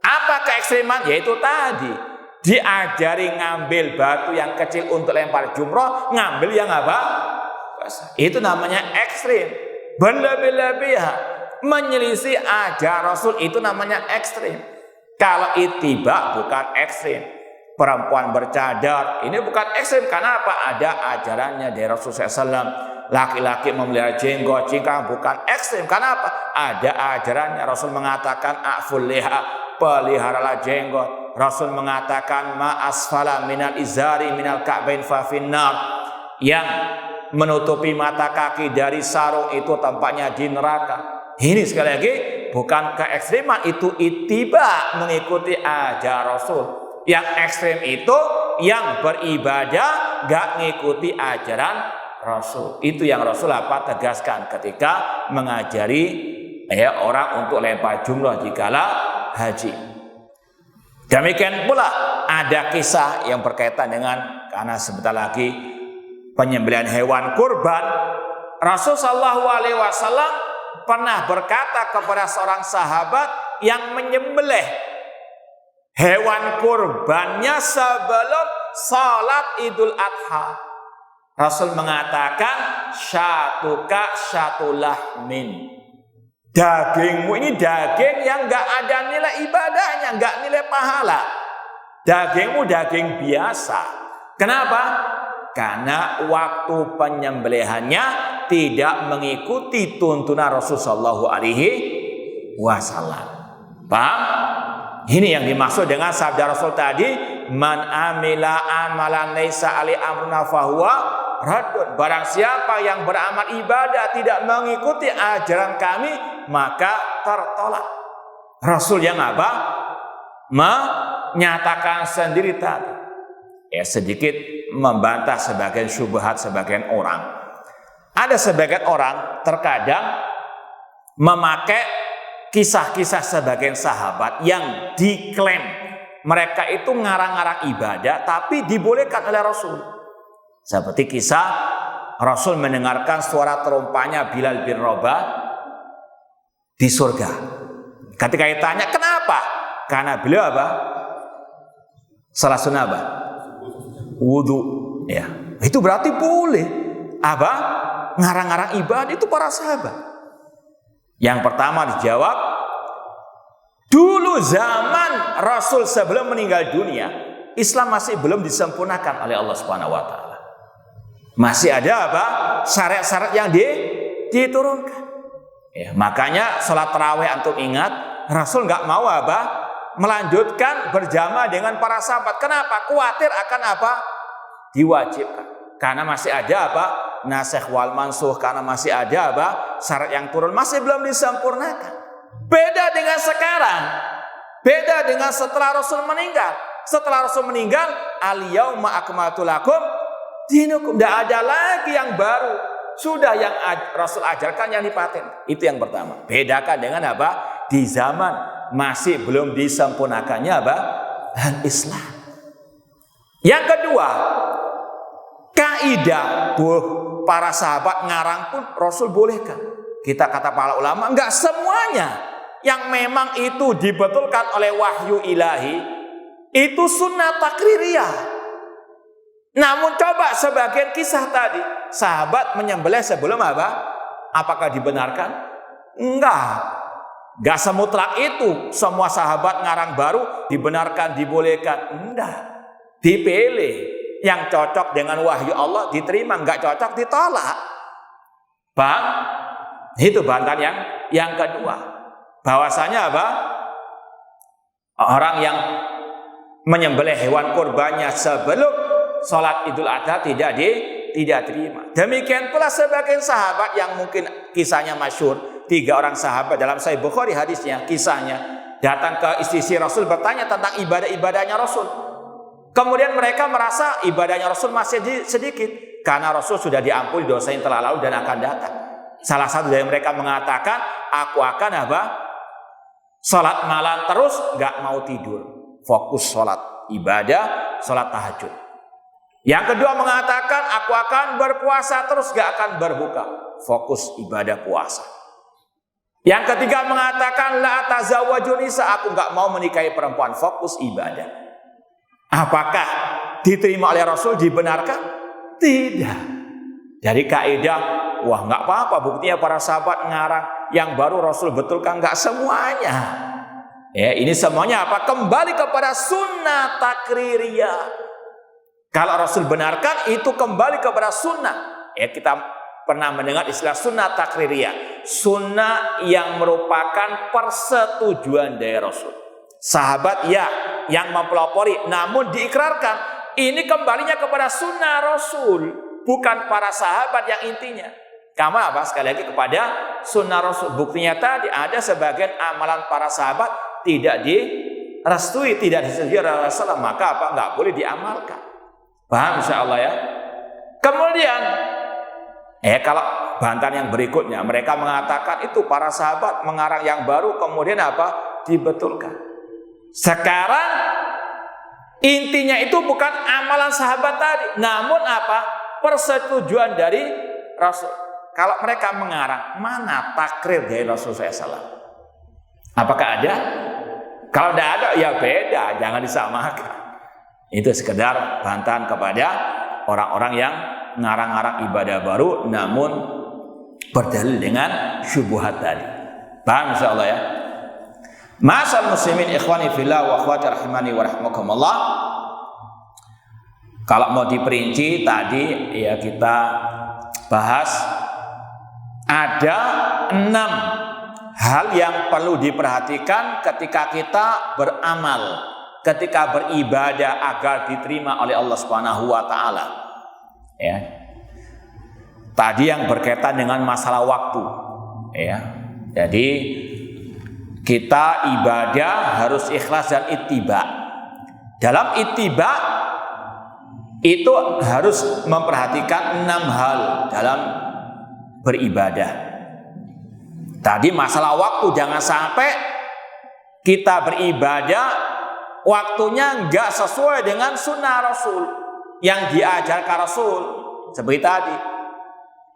Apa keekstreman? Yaitu tadi diajari ngambil batu yang kecil untuk lempar jumrah, ngambil yang apa? Itu namanya ekstrim, berlebih-lebihan, menyelisih ajaran Rasul, itu namanya ekstrim. Kalau ittiba bukan ekstrim. Perempuan bercadar ini bukan ekstrim, karena apa? Ada ajarannya dari Rasul SAW. Laki-laki memelihara jenggot, cingkrang, bukan ekstrim. Karena apa? Ada ajarannya. Rasul mengatakan a'ful liha, peliharalah jenggot. Rasul mengatakan ma asfala minal izari minal ka'bain fa finnar, yang menutupi mata kaki dari sarung itu tempatnya di neraka. Ini sekali lagi bukan keekstriman, itu ittiba, mengikuti ajaran Rasul. Yang ekstrim itu yang beribadah gak ngikuti ajaran Rasul. Itu yang Rasul apa tegaskan ketika mengajari orang untuk lempar jumrah dikala haji. Demikian pula ada kisah yang berkaitan dengan, karena sebentar lagi penyembelihan hewan kurban, Rasul sallallahu alaihi wasallam pernah berkata kepada seorang sahabat yang menyembelih hewan kurbannya sebelum salat Idul Adha. Rasul mengatakan syatuka syatulahmin, dagingmu ini daging yang gak ada nilai ibadahnya, gak nilai pahala. Dagingmu daging biasa. Kenapa? Karena waktu penyembelihannya tidak mengikuti tuntunan Rasul sallallahu alaihi wasallam. Paham? Ini yang dimaksud dengan sabda Rasul tadi, man amila amalan laisa ali amruna fahuwa raddun. Barang siapa yang beramal ibadah tidak mengikuti ajaran kami, maka tertolak. Rasul yang apa? Menyatakan sendiri tadi. Ya, sedikit membantah sebagian syubhat sebagian orang. Ada sebagian orang terkadang memakai kisah-kisah sebagian sahabat yang diklaim mereka itu ngarang-ngarang ibadah tapi dibolehkan oleh Rasul. Seperti kisah Rasul mendengarkan suara terompanya Bilal bin Rabah di surga. Ketika ditanya kenapa? Karena beliau apa? Salah sunnah apa? Wudu. Ya, itu berarti boleh apa? Ngarang-ngarang ibadah itu para sahabat. Yang pertama dijawab, dulu zaman Rasul sebelum meninggal dunia, Islam masih belum disempurnakan oleh Allah Subhanahu wa taala. Masih ada apa? Syarat-syarat yang diturunkan. Ya, makanya salat tarawih antum ingat, Rasul nggak mau apa? Melanjutkan berjamaah dengan para sahabat. Kenapa? Khawatir akan apa? Diwajibkan. Karena masih ada apa? Nasikh wal mansukh, karena masih ada apa? Syarat yang turun masih belum disempurnakan. Beda dengan sekarang. Beda dengan setelah Rasul meninggal. Setelah Rasul meninggal, al-yauma akmaltu lakum dinukum. Tidak ada lagi yang baru. Sudah yang Rasul ajarkan yang dipaten. Itu yang pertama. Bedakan dengan apa? Di zaman masih belum disempurnakannya apa? Al-Islam. Yang kedua, kaidah para sahabat ngarang pun Rasul bolehkan. Kita kata para ulama, enggak semuanya yang memang itu dibetulkan oleh wahyu ilahi itu sunnah takririyah. Namun coba sebagian kisah tadi, sahabat menyembelih sebelum apa? Apakah dibenarkan? Enggak semutlak itu. Semua sahabat ngarang baru dibenarkan, dibolehkan. Enggak. Dipilih. Yang cocok dengan wahyu Allah diterima, nggak cocok ditolak. Bang, itu bantahan yang kedua. Bahwasanya apa? Orang yang menyembelih hewan kurbannya sebelum sholat Idul Adha tidak terima. Demikian pula sebagian sahabat yang mungkin kisahnya masyhur, 3 orang sahabat dalam Sahih Bukhari hadisnya, kisahnya datang ke istri Rasul bertanya tentang ibadah-ibadahnya Rasul. Kemudian mereka merasa ibadahnya Rasul masih sedikit karena Rasul sudah diampuni dosa yang telah lalu dan akan datang. Salah satu dari mereka mengatakan, aku akan apa? Sholat malam terus, gak mau tidur, fokus sholat ibadah, sholat tahajud. Yang kedua mengatakan, aku akan berpuasa terus, gak akan berbuka, fokus ibadah puasa. Yang ketiga mengatakan, la tazawwaju nisa, aku gak mau menikahi perempuan, fokus ibadah. Apakah diterima oleh Rasul, dibenarkan? Tidak. Dari kaidah, wah nggak apa-apa, buktinya para sahabat ngarang, yang baru Rasul betulkan, nggak semuanya. Ya, ini semuanya apa? Kembali kepada sunnah takririyah. Kalau Rasul benarkan, itu kembali kepada sunnah. Ya, kita pernah mendengar istilah sunnah takririyah. Sunnah yang merupakan persetujuan dari Rasul. Sahabat ya yang mempelopori, namun diikrarkan. Ini kembalinya kepada sunnah Rasul, bukan para sahabat yang intinya. Kamu apa? Sekali lagi kepada sunnah Rasul. Buktinya tadi ada sebagian amalan para sahabat tidak direstui, tidak disetujui oleh Rasulullah, maka apa? Nggak boleh diamalkan. Paham insyaallah ya. Kemudian kalau bantahan yang berikutnya, mereka mengatakan itu para sahabat mengarang yang baru, kemudian apa? Dibetulkan. Sekarang intinya itu bukan amalan sahabat tadi, namun apa? Persetujuan dari Rasul. Kalau mereka mengarang, mana takrir dari Rasul SAW? Apakah ada? Kalau tidak ada, ya beda, jangan disamakan. Itu sekedar bantahan kepada orang-orang yang ngarang-ngarang ibadah baru, namun berdalil dengan syubhat tadi. Paham insyaallah ya? Ma'asal muslimin ikhwani fillah wa akhwati rahimani wa rahmakumullah. Kalau mau diperinci tadi ya kita bahas ada 6 hal yang perlu diperhatikan ketika kita beramal, ketika beribadah agar diterima oleh Allah Subhanahu wa taala. Ya. Tadi yang berkaitan dengan masalah waktu, ya. Jadi kita ibadah harus ikhlas dan ittiba. Dalam ittiba itu harus memperhatikan 6 hal dalam beribadah. Tadi masalah waktu, jangan sampai kita beribadah waktunya enggak sesuai dengan sunnah Rasul yang diajarkan Rasul. Seperti tadi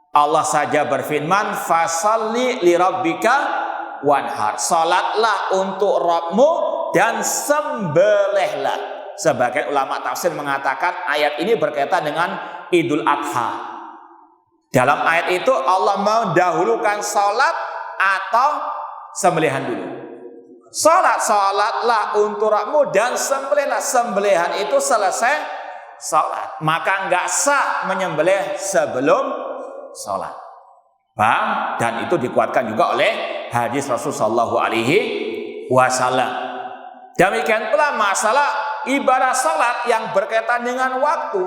Allah saja berfirman, fasalli li rabbika wanhar, salatlah untuk Rabbmu dan sembelihlah. Sebagian ulama tafsir mengatakan ayat ini berkaitan dengan Idul Adha. Dalam ayat itu Allah mendahulukan salat atau sembelihan dulu. Salatlah untuk Rabbmu dan sembelihlah. Sembelihan itu selesai salat, maka enggak sah menyembelih sebelum salat. Paham? Dan itu dikuatkan juga oleh hadis Rasulullah SAW. Demikian pula masalah ibadah salat yang berkaitan dengan waktu,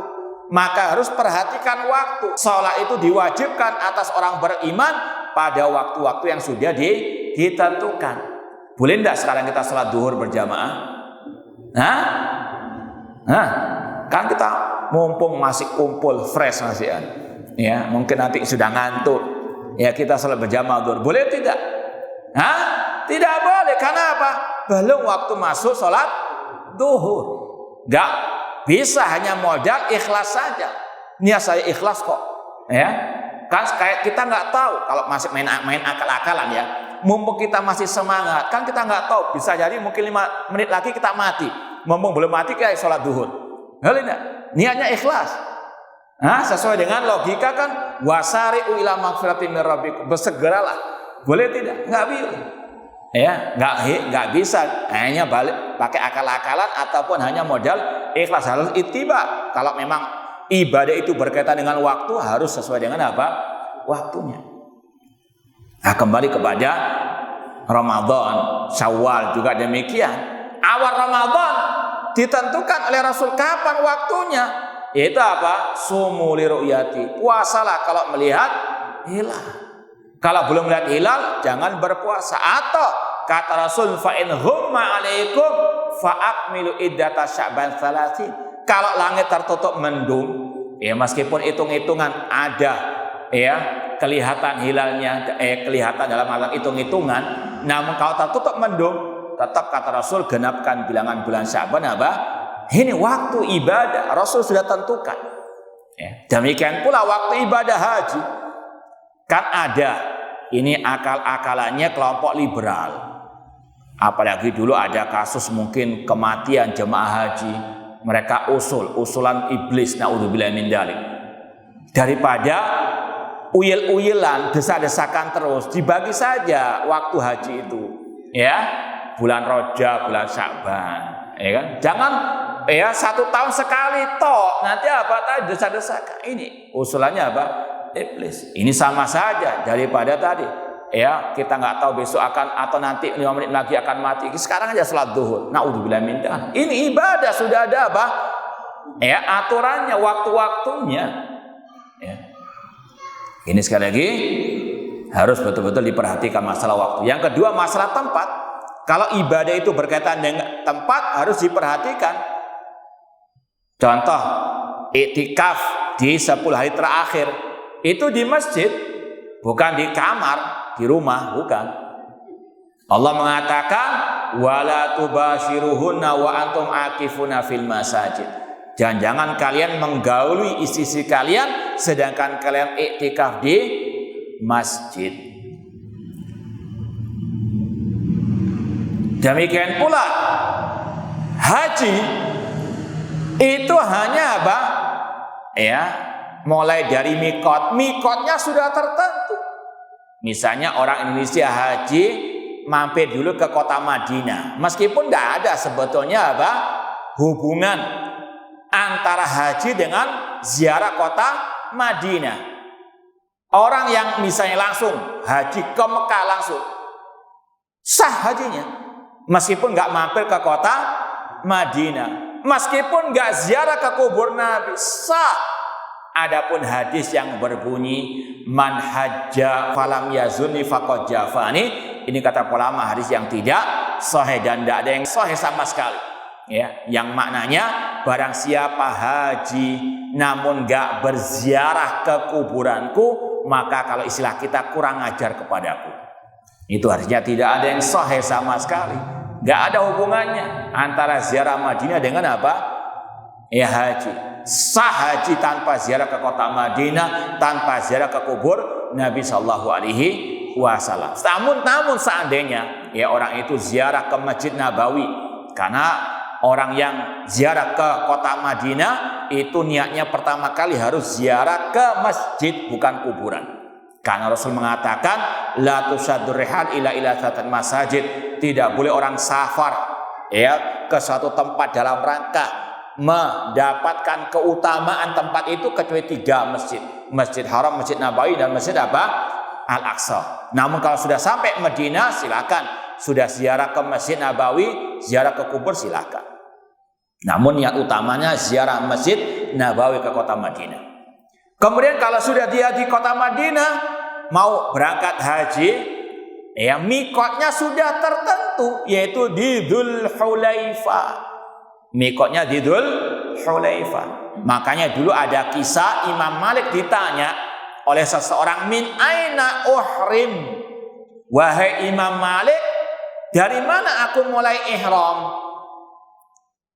maka harus perhatikan waktu. Salat itu diwajibkan atas orang beriman pada waktu-waktu yang sudah ditentukan. Boleh enggak sekarang kita salat zuhur berjamaah? Kan kita mumpung masih kumpul fresh masih kan. Ya, mungkin nanti sudah ngantuk. Ya, kita salat berjamaah zuhur. Boleh tidak? Tidak boleh. Karena apa? Belum waktu masuk salat zuhur. Enggak bisa hanya modal ikhlas saja. Niat saya ikhlas kok. Ya. Kan kayak kita nggak tahu kalau masih main akal-akalan ya. Mumpung kita masih semangat, kan kita nggak tahu, bisa jadi mungkin 5 menit lagi kita mati. Mumpung belum mati kayak sholat duhur. Niatnya ikhlas. Sesuai dengan logika kan, wasari'u ila magfiratin min rabbikum, bersegeralah. Boleh tidak? Nggak bisa. Ya, nggak bisa hanya balik pakai akal-akalan ataupun hanya modal ikhlas. Harus ittiba. Kalau memang ibadah itu berkaitan dengan waktu, harus sesuai dengan apa? Waktunya. Kembali kepada Ramadan, Syawal juga demikian. Awal Ramadan ditentukan oleh Rasul kapan waktunya, yaitu apa? Sumu li ru'yati, puasalah kalau melihat hilal. Kalau belum melihat hilal, jangan berpuasa. Atau kata Rasul, fa in humma alaikum fa akmilu iddata sya'ban 30. Kalau langit tertutup mendung, ya meskipun hitung-hitungan ada, ya kelihatan hilalnya, kelihatan dalam alam hitung-hitungan, namun kalau tertutup mendung, tetap kata Rasul genapkan bilangan bulan Sya'ban apa? Ini waktu ibadah Rasul sudah tentukan. Ya. Demikian pula waktu ibadah haji. Kan ada ini akal-akalannya kelompok liberal. Apalagi dulu ada kasus mungkin kematian jemaah haji, mereka usulan iblis, naudzubillah min dzalik. Daripada uyel-uyelan, desak-desakan terus, dibagi saja waktu haji itu, ya, bulan Rajab, bulan Sya'ban, ya kan? Jangan ya 1 tahun sekali toh, nanti apa tadi desak-desakan. Ini usulannya apa? Iblis. Ini sama saja daripada tadi, ya kita nggak tahu besok akan atau nanti 5 menit lagi akan mati. Sekarang aja salat zuhur. Naudzubillah min dzalik. Ini ibadah sudah ada apa? Ya aturannya, waktu-waktunya. Ya. Ini sekali lagi harus betul-betul diperhatikan masalah waktu. Yang kedua masalah tempat. Kalau ibadah itu berkaitan dengan tempat harus diperhatikan. Contoh iktikaf di 10 hari terakhir itu di masjid, bukan di kamar, di rumah, bukan. Allah mengatakan wala tubashiruhunna wa antum akifuna fil masajid. Jangan kalian menggauli istri kalian sedangkan kalian iktikaf di masjid. Demikian pula haji itu hanya apa? Ya, mulai dari mikotnya sudah tertentu. Misalnya orang Indonesia haji mampir dulu ke kota Madinah, meskipun tidak ada sebetulnya apa hubungan antara haji dengan ziarah kota Madinah. Orang yang misalnya langsung haji ke Mekah langsung, Sah hajinya. Meskipun nggak mampir ke kota Madinah. Meskipun nggak ziarah ke kubur Nabi. Sah. Adapun hadis yang berbunyi man hajja falam yazunni faqad jafani, ini kata ulama hadis yang tidak sahih dan tidak ada yang sahih sama sekali. Ya, yang maknanya barang siapa haji namun enggak berziarah ke kuburanku, maka kalau istilah kita kurang ajar kepadaku. Itu artinya tidak ada yang sahih sama sekali. Enggak ada hubungannya antara ziarah Madinah dengan apa? Ya haji. Sah haji tanpa ziarah ke kota Madinah, tanpa ziarah ke kubur Nabi Shallallahu Alaihi Wasallam. Namun seandainya ya orang itu ziarah ke Masjid Nabawi, karena orang yang ziarah ke kota Madinah itu niatnya pertama kali harus ziarah ke masjid, bukan kuburan. Karena Rasul mengatakan la tusaddur rihal ila tsatan masajid, tidak boleh orang safar ya ke suatu tempat dalam rangka mendapatkan keutamaan tempat itu kecuali 3 masjid. Masjid Haram, Masjid Nabawi, dan Masjid apa? Al-Aqsa. Namun kalau sudah sampai Madinah silakan. Sudah ziarah ke Masjid Nabawi, ziarah ke kubur silakan. Namun niat utamanya ziarah Masjid Nabawi ke kota Madinah. Kemudian kalau sudah dia di kota Madinah mau berangkat haji, ya mikotnya sudah tertentu, yaitu di Dzul Hulaifah. Mikotnya di Dzul Hulaifah. Makanya dulu ada kisah Imam Malik ditanya oleh seseorang, min aina uhrim? Wahai Imam Malik, dari mana aku mulai ihram?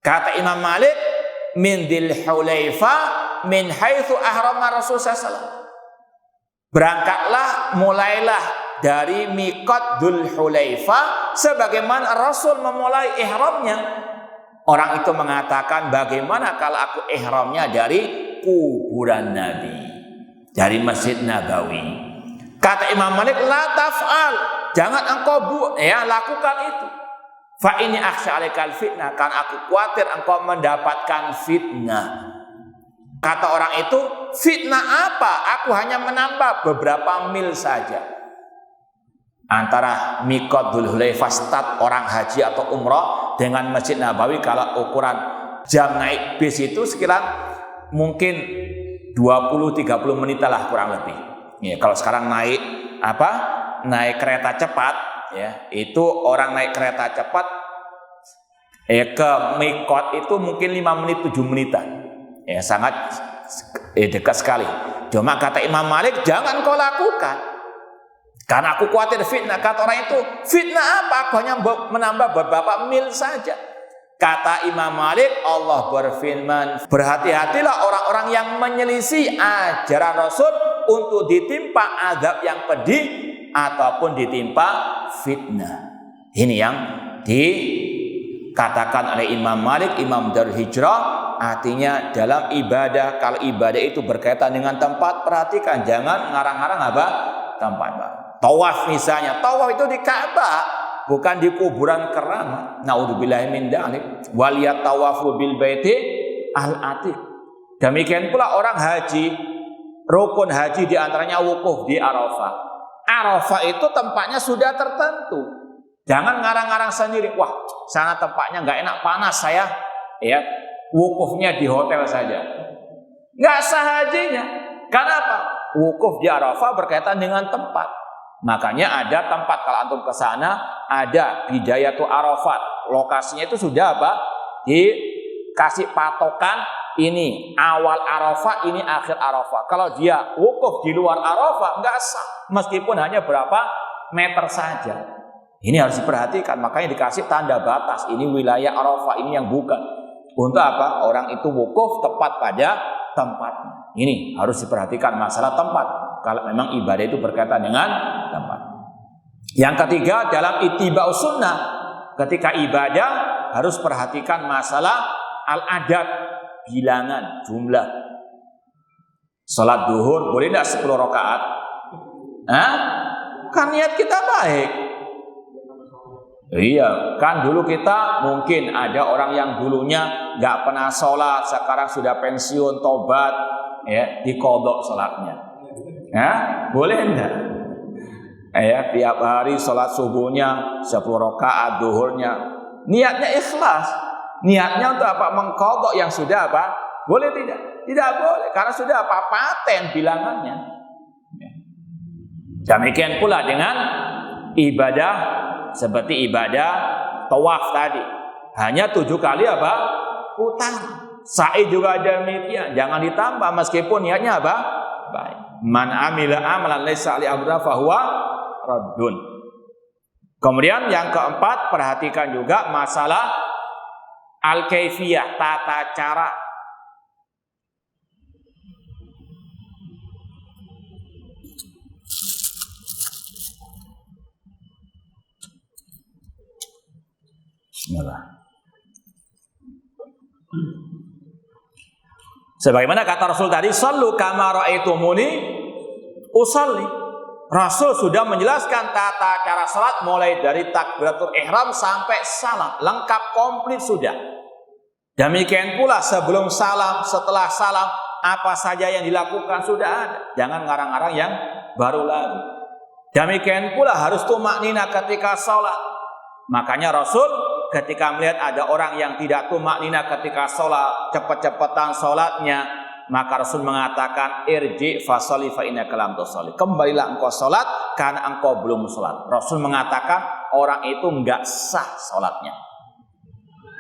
Kata Imam Malik, min Dzul Hulaifah min haitsu ahrama Rasulullah SAW. Berangkatlah, mulailah dari mikot Dzul Hulaifah sebagaimana Rasul memulai ihramnya. Orang itu mengatakan, bagaimana kalau aku ihramnya dari kuburan Nabi, dari Masjid Nabawi? Kata Imam Malik, la taf'al, jangan engkau lakukan itu. Fa ini akhsha alaikal fitnah, karena aku khawatir engkau mendapatkan fitnah. Kata orang itu, fitnah apa? Aku hanya menambah beberapa mil saja antara mikot Dzul Hulaifah start orang haji atau umrah dengan Masjid Nabawi. Kalau ukuran jam naik bis itu sekitar mungkin 20-30 menit lah kurang lebih. Ya, kalau sekarang naik kereta cepat, ya itu orang naik kereta cepat ke mikot itu mungkin 5 menit 7 menitan. Ya sangat dekat sekali. Cuma kata Imam Malik, jangan kau lakukan. Karena aku khawatir fitnah. Kata orang itu, fitnah apa? Aku hanya menambah beberapa mil saja. Kata Imam Malik, Allah berfirman, berhati-hatilah orang-orang yang menyelisih ajaran Rasul untuk ditimpa azab yang pedih ataupun ditimpa fitnah. Ini yang dikatakan oleh Imam Malik, Imam Darul Hijrah. Artinya dalam ibadah, kalau ibadah itu berkaitan dengan tempat, perhatikan jangan ngarang-ngarang apa? Tempat. Tawaf misalnya, tawaf itu di Ka'bah, bukan di kuburan keramat. Naudzubillahi min dzalik. Waliyat tawafu bil baiti al-atiq. Demikian pula orang haji, rukun haji di antaranya wukuf di Arafah. Arafah itu tempatnya sudah tertentu. Jangan ngarang-ngarang sendiri. Wah, sana tempatnya nggak enak, panas saya. Ya, wukufnya di hotel saja. Nggak sah hajinya. Kenapa? Wukuf di Arafah berkaitan dengan tempat. Makanya ada tempat, kalau antum ke sana ada Bidayatul Arafat. Lokasinya itu sudah apa? Dikasih patokan, ini awal Arafah, ini akhir Arafah. Kalau dia wukuf di luar Arafah enggak sah, meskipun hanya berapa meter saja. Ini harus diperhatikan, makanya dikasih tanda batas. Ini wilayah Arafah, ini yang bukan. Untuk apa? Orang itu wukuf tepat pada tempatnya. Ini harus diperhatikan masalah tempat. Kalau memang ibadah itu berkaitan dengan tempat. Yang ketiga, dalam ittiba'u sunnah, ketika ibadah harus perhatikan masalah al-adad, bilangan, jumlah. Salat duhur boleh tidak 10 rakaat? Kan niat kita baik. Iya, kan dulu kita mungkin ada orang yang dulunya nggak pernah sholat, sekarang sudah pensiun, tobat, ya diqodho sholatnya. Boleh enggak? Ya, tiap hari sholat subuhnya 10 rakaat, duhurnya. Niatnya ikhlas. Niatnya untuk apa? Mengqadha yang sudah apa? Boleh tidak? Tidak boleh, karena sudah apa? Paten bilangannya. Demikian pula dengan ibadah seperti ibadah tawaf tadi. Hanya 7 kali apa? Utama. Sa'i juga demikian, jangan ditambah meskipun niatnya apa? Baik. Man amila amalan laisa ali amrina fahuwa raddun. Kemudian yang keempat, perhatikan juga masalah al-kaifiyah, tata cara. Bismillah. Sebagaimana kata Rasul tadi, sallu kama ra'aitumuni usalli. Rasul sudah menjelaskan tata cara salat mulai dari takbiratul ihram sampai salam, lengkap komplit sudah. Demikian pula sebelum salam, setelah salam, apa saja yang dilakukan sudah ada. Jangan ngarang-ngarang yang baru lagi. Demikian pula harus tumaknina ketika salat. Makanya Rasul ketika melihat ada orang yang tidak tumaknina ketika sholat, cepat-cepatan sholatnya, maka Rasul mengatakan irji fasoli fa innaka lam tusalli. Kembalilah engkau sholat karena engkau belum sholat. Rasul mengatakan orang itu enggak sah sholatnya.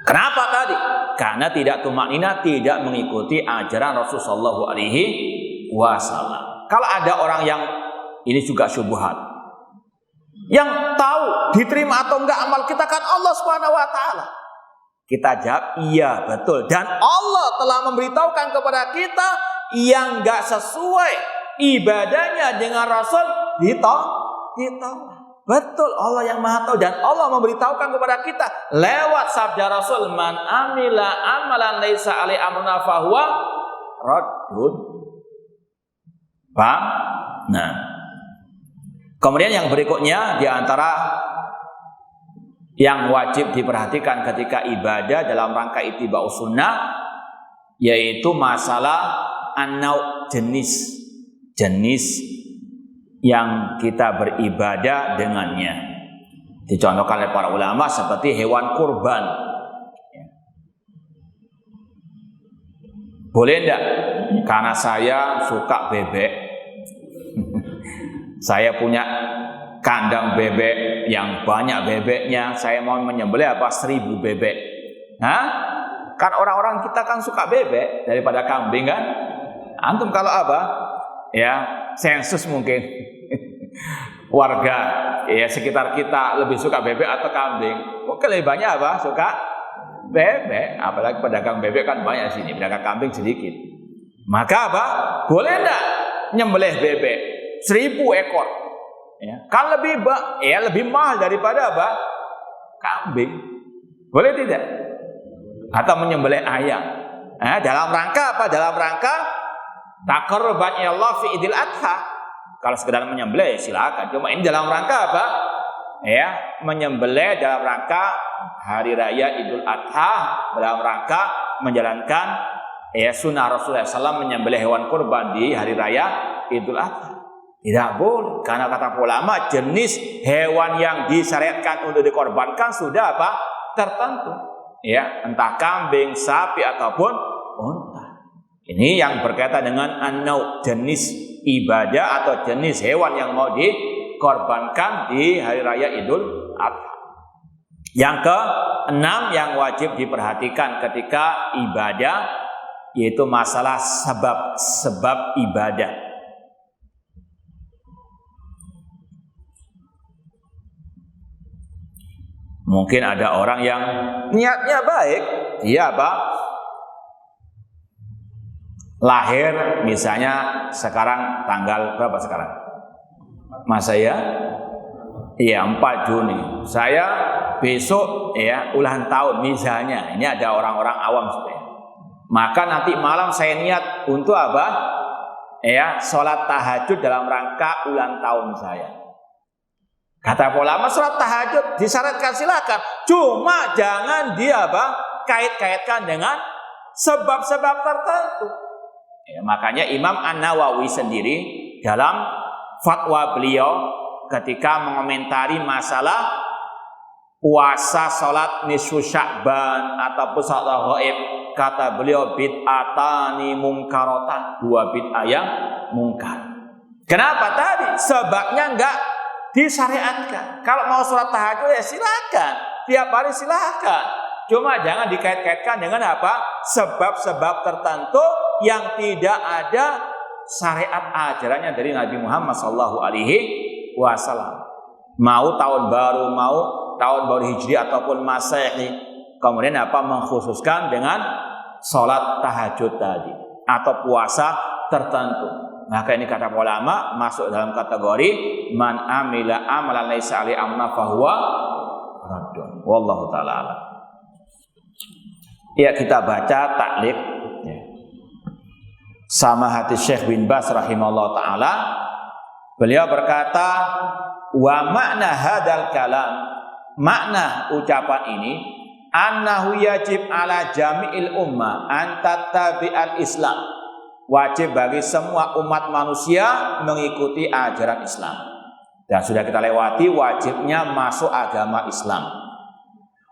Kenapa tadi? Karena tidak tumaknina, tidak mengikuti ajaran Rasul sallallahu alaihi wasallam. Kalau ada orang yang ini juga syubhat, yang tahu diterima atau enggak amal kita kan Allah Subhanahu wa taala. Kita jawab iya betul, dan Allah telah memberitahukan kepada kita yang enggak sesuai ibadahnya dengan Rasul ditolak. Betul, Allah yang Maha Tahu, dan Allah memberitahukan kepada kita lewat sabda Rasul, man amila amalan laisa alaihi amruna fahuwa raddun. Paham? Nah, kemudian yang berikutnya di antara yang wajib diperhatikan ketika ibadah dalam rangka ittiba'us sunnah, yaitu masalah an-nau', jenis yang kita beribadah dengannya. Dicontohkan oleh para ulama seperti hewan kurban. Boleh enggak? Karena saya suka bebek, saya punya kandang bebek yang banyak bebeknya, saya mau menyembelih 1000 bebek. Hah? Kan orang-orang kita kan suka bebek daripada kambing kan? Antum kalau ya sensus mungkin warga ya sekitar kita lebih suka bebek atau kambing? Mungkin lebih banyak suka bebek. Apalagi pedagang bebek kan banyak sini, pedagang kambing sedikit. Maka boleh enggak nyembelih bebek 1000 ekor? Ya, kan lebih mahal daripada kambing. Boleh tidak? Atau menyembelih ayam. Dalam rangka apa? Dalam rangka taqarruban ila Allah fi Idul Adha. Kalau sekedar menyembelih silakan. Cuma ini dalam rangka apa? Ya, menyembelih dalam rangka hari raya Idul Adha, dalam rangka menjalankan sunnah Rasulullah SAW menyembelih hewan kurban di hari raya Idul Adha. Tidak boleh, karena kata ulama jenis hewan yang disyariatkan untuk dikorbankan sudah tertentu. Ya, entah kambing, sapi ataupun unta. Ini yang berkaitan dengan an-nau', jenis ibadah atau jenis hewan yang mau dikorbankan di hari raya Idul Adha. Yang ke-6 yang wajib diperhatikan ketika ibadah, yaitu masalah sebab ibadah. Mungkin ada orang yang niatnya baik, dia lahir misalnya sekarang tanggal berapa sekarang? Mas saya? Iya, 4 Juni. Saya besok ulang tahun misalnya. Ini ada orang-orang awam sebenarnya. Maka nanti malam saya niat untuk sholat tahajud dalam rangka ulang tahun saya. Kata ulama, sholat tahajud disyaratkan silakan, cuma jangan dia kait-kaitkan dengan sebab-sebab tertentu. Ya, makanya Imam An-Nawawi sendiri dalam fatwa beliau ketika mengomentari masalah puasa salat nisfu Sya'ban ataupun salat ghaib, kata beliau bid'atani mungkaratan, 2 bid'ah yang mungkar. Kenapa tadi? Sebabnya enggak disyariatkan. Kalau mau sholat tahajud ya silakan, tiap hari silakan. Cuma jangan dikait-kaitkan dengan apa? Sebab-sebab tertentu yang tidak ada syariat ajarannya dari Nabi Muhammad SAW. Mau tahun baru, mau tahun baru Hijri ataupun Masehi, kemudian apa mengkhususkan dengan sholat tahajud tadi atau puasa tertentu. Maka ini kata ulama masuk dalam kategori man amila amalan laisa alaihi amruna fahuwa raddun. Wallahu taala alam. Ya, kita baca taklid ya. Sama hadis Syekh bin Baz rahimahullah taala, beliau berkata, wa makna hadal kalam, makna ucapan ini, annahu yajib ala jami'il ummah an tattabi'al Islam, wajib bagi semua umat manusia mengikuti ajaran Islam. Dan sudah kita lewati wajibnya masuk agama Islam.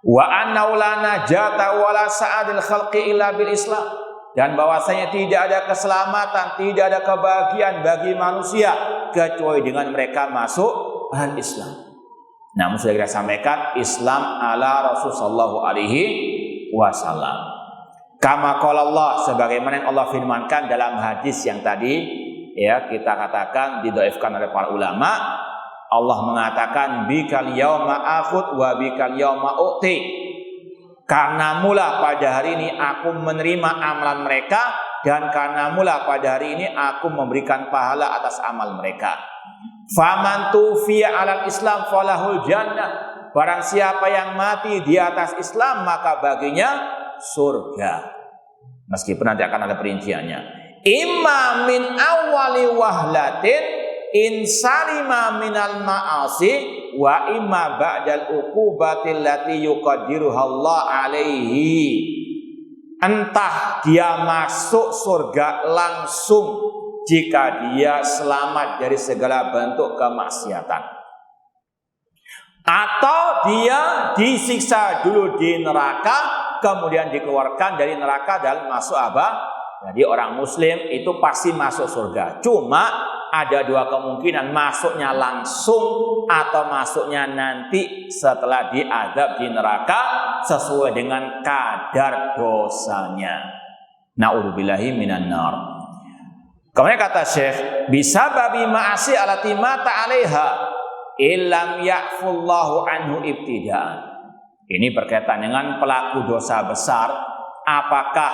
Wa annahu la najata wala sa'adil khalqi illa bil Islam, dan bahwasanya tidak ada keselamatan, tidak ada kebahagiaan bagi manusia kecuali dengan mereka masuk al-Islam. Namun sudah kita sampaikan Islam ala Rasul sallallahu alaihi wasallam. Kama qala Allah, sebagaimana yang Allah firmankan dalam hadis yang tadi ya kita katakan didhaifkan oleh para ulama. Allah mengatakan bikal yauma akhud wa bikal yauma u'ti. Karena mula pada hari ini aku menerima amalan mereka, dan karena mula pada hari ini aku memberikan pahala atas amal mereka. Faman tufiya alal Islam falahul jannah. Barang siapa yang mati di atas Islam maka baginya surga. Meskipun nanti akan ada perinciannya. Imma min awwali wahlatin in salima minal ma'asi wa imma ba'dal uqubatil lati yuqaddiruha Allah alaihi. Entah dia masuk surga langsung jika dia selamat dari segala bentuk kemaksiatan, atau dia disiksa dulu di neraka kemudian dikeluarkan dari neraka dan masuk apa? Jadi orang muslim itu pasti masuk surga. Cuma ada 2 kemungkinan, masuknya langsung atau masuknya nanti setelah diazab di neraka sesuai dengan kadar dosanya. Na'udzubillahi minan nar. Kemudian kata Syekh, bisa babi ma'asi alati mata 'alaiha illam ya'fullahu anhu ibtida'an. Ini berkaitan dengan pelaku dosa besar, apakah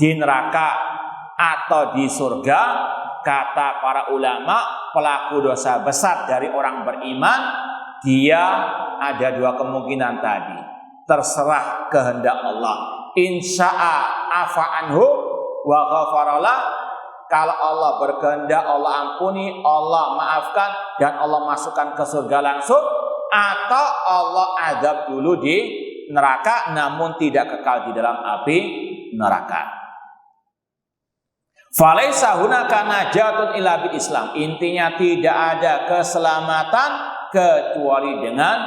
di neraka atau di surga. Kata para ulama, pelaku dosa besar dari orang beriman, dia ada 2 kemungkinan tadi. Terserah kehendak Allah. Insya'a afa anhu wa ghafaralah. Kalau Allah berkehendak, Allah ampuni, Allah maafkan, dan Allah masukkan ke surga langsung. Atau Allah azab dulu di neraka, namun tidak kekal di dalam api neraka. Falaisa hunaka najatun illa bil Islam. Intinya tidak ada keselamatan kecuali dengan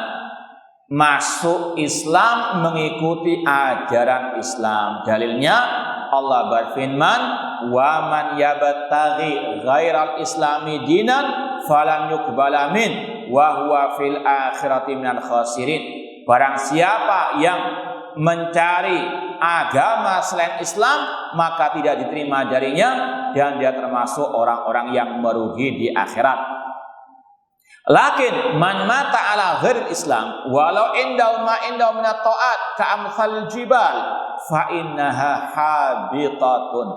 masuk Islam, mengikuti ajaran Islam. Dalilnya Allah berfirman, "Wa man yabtaghi ghairal islami dinan falan yuqbala min wa huwa fil akhirati minal khasirin." Barang siapa yang mencari agama selain Islam maka tidak diterima darinya dan dia termasuk orang-orang yang merugi di akhirat. Lakin man mata ala ghairil Islam walau indahu ma indahu minat ta'at ka'amsalil jibal fa innaha habitatun.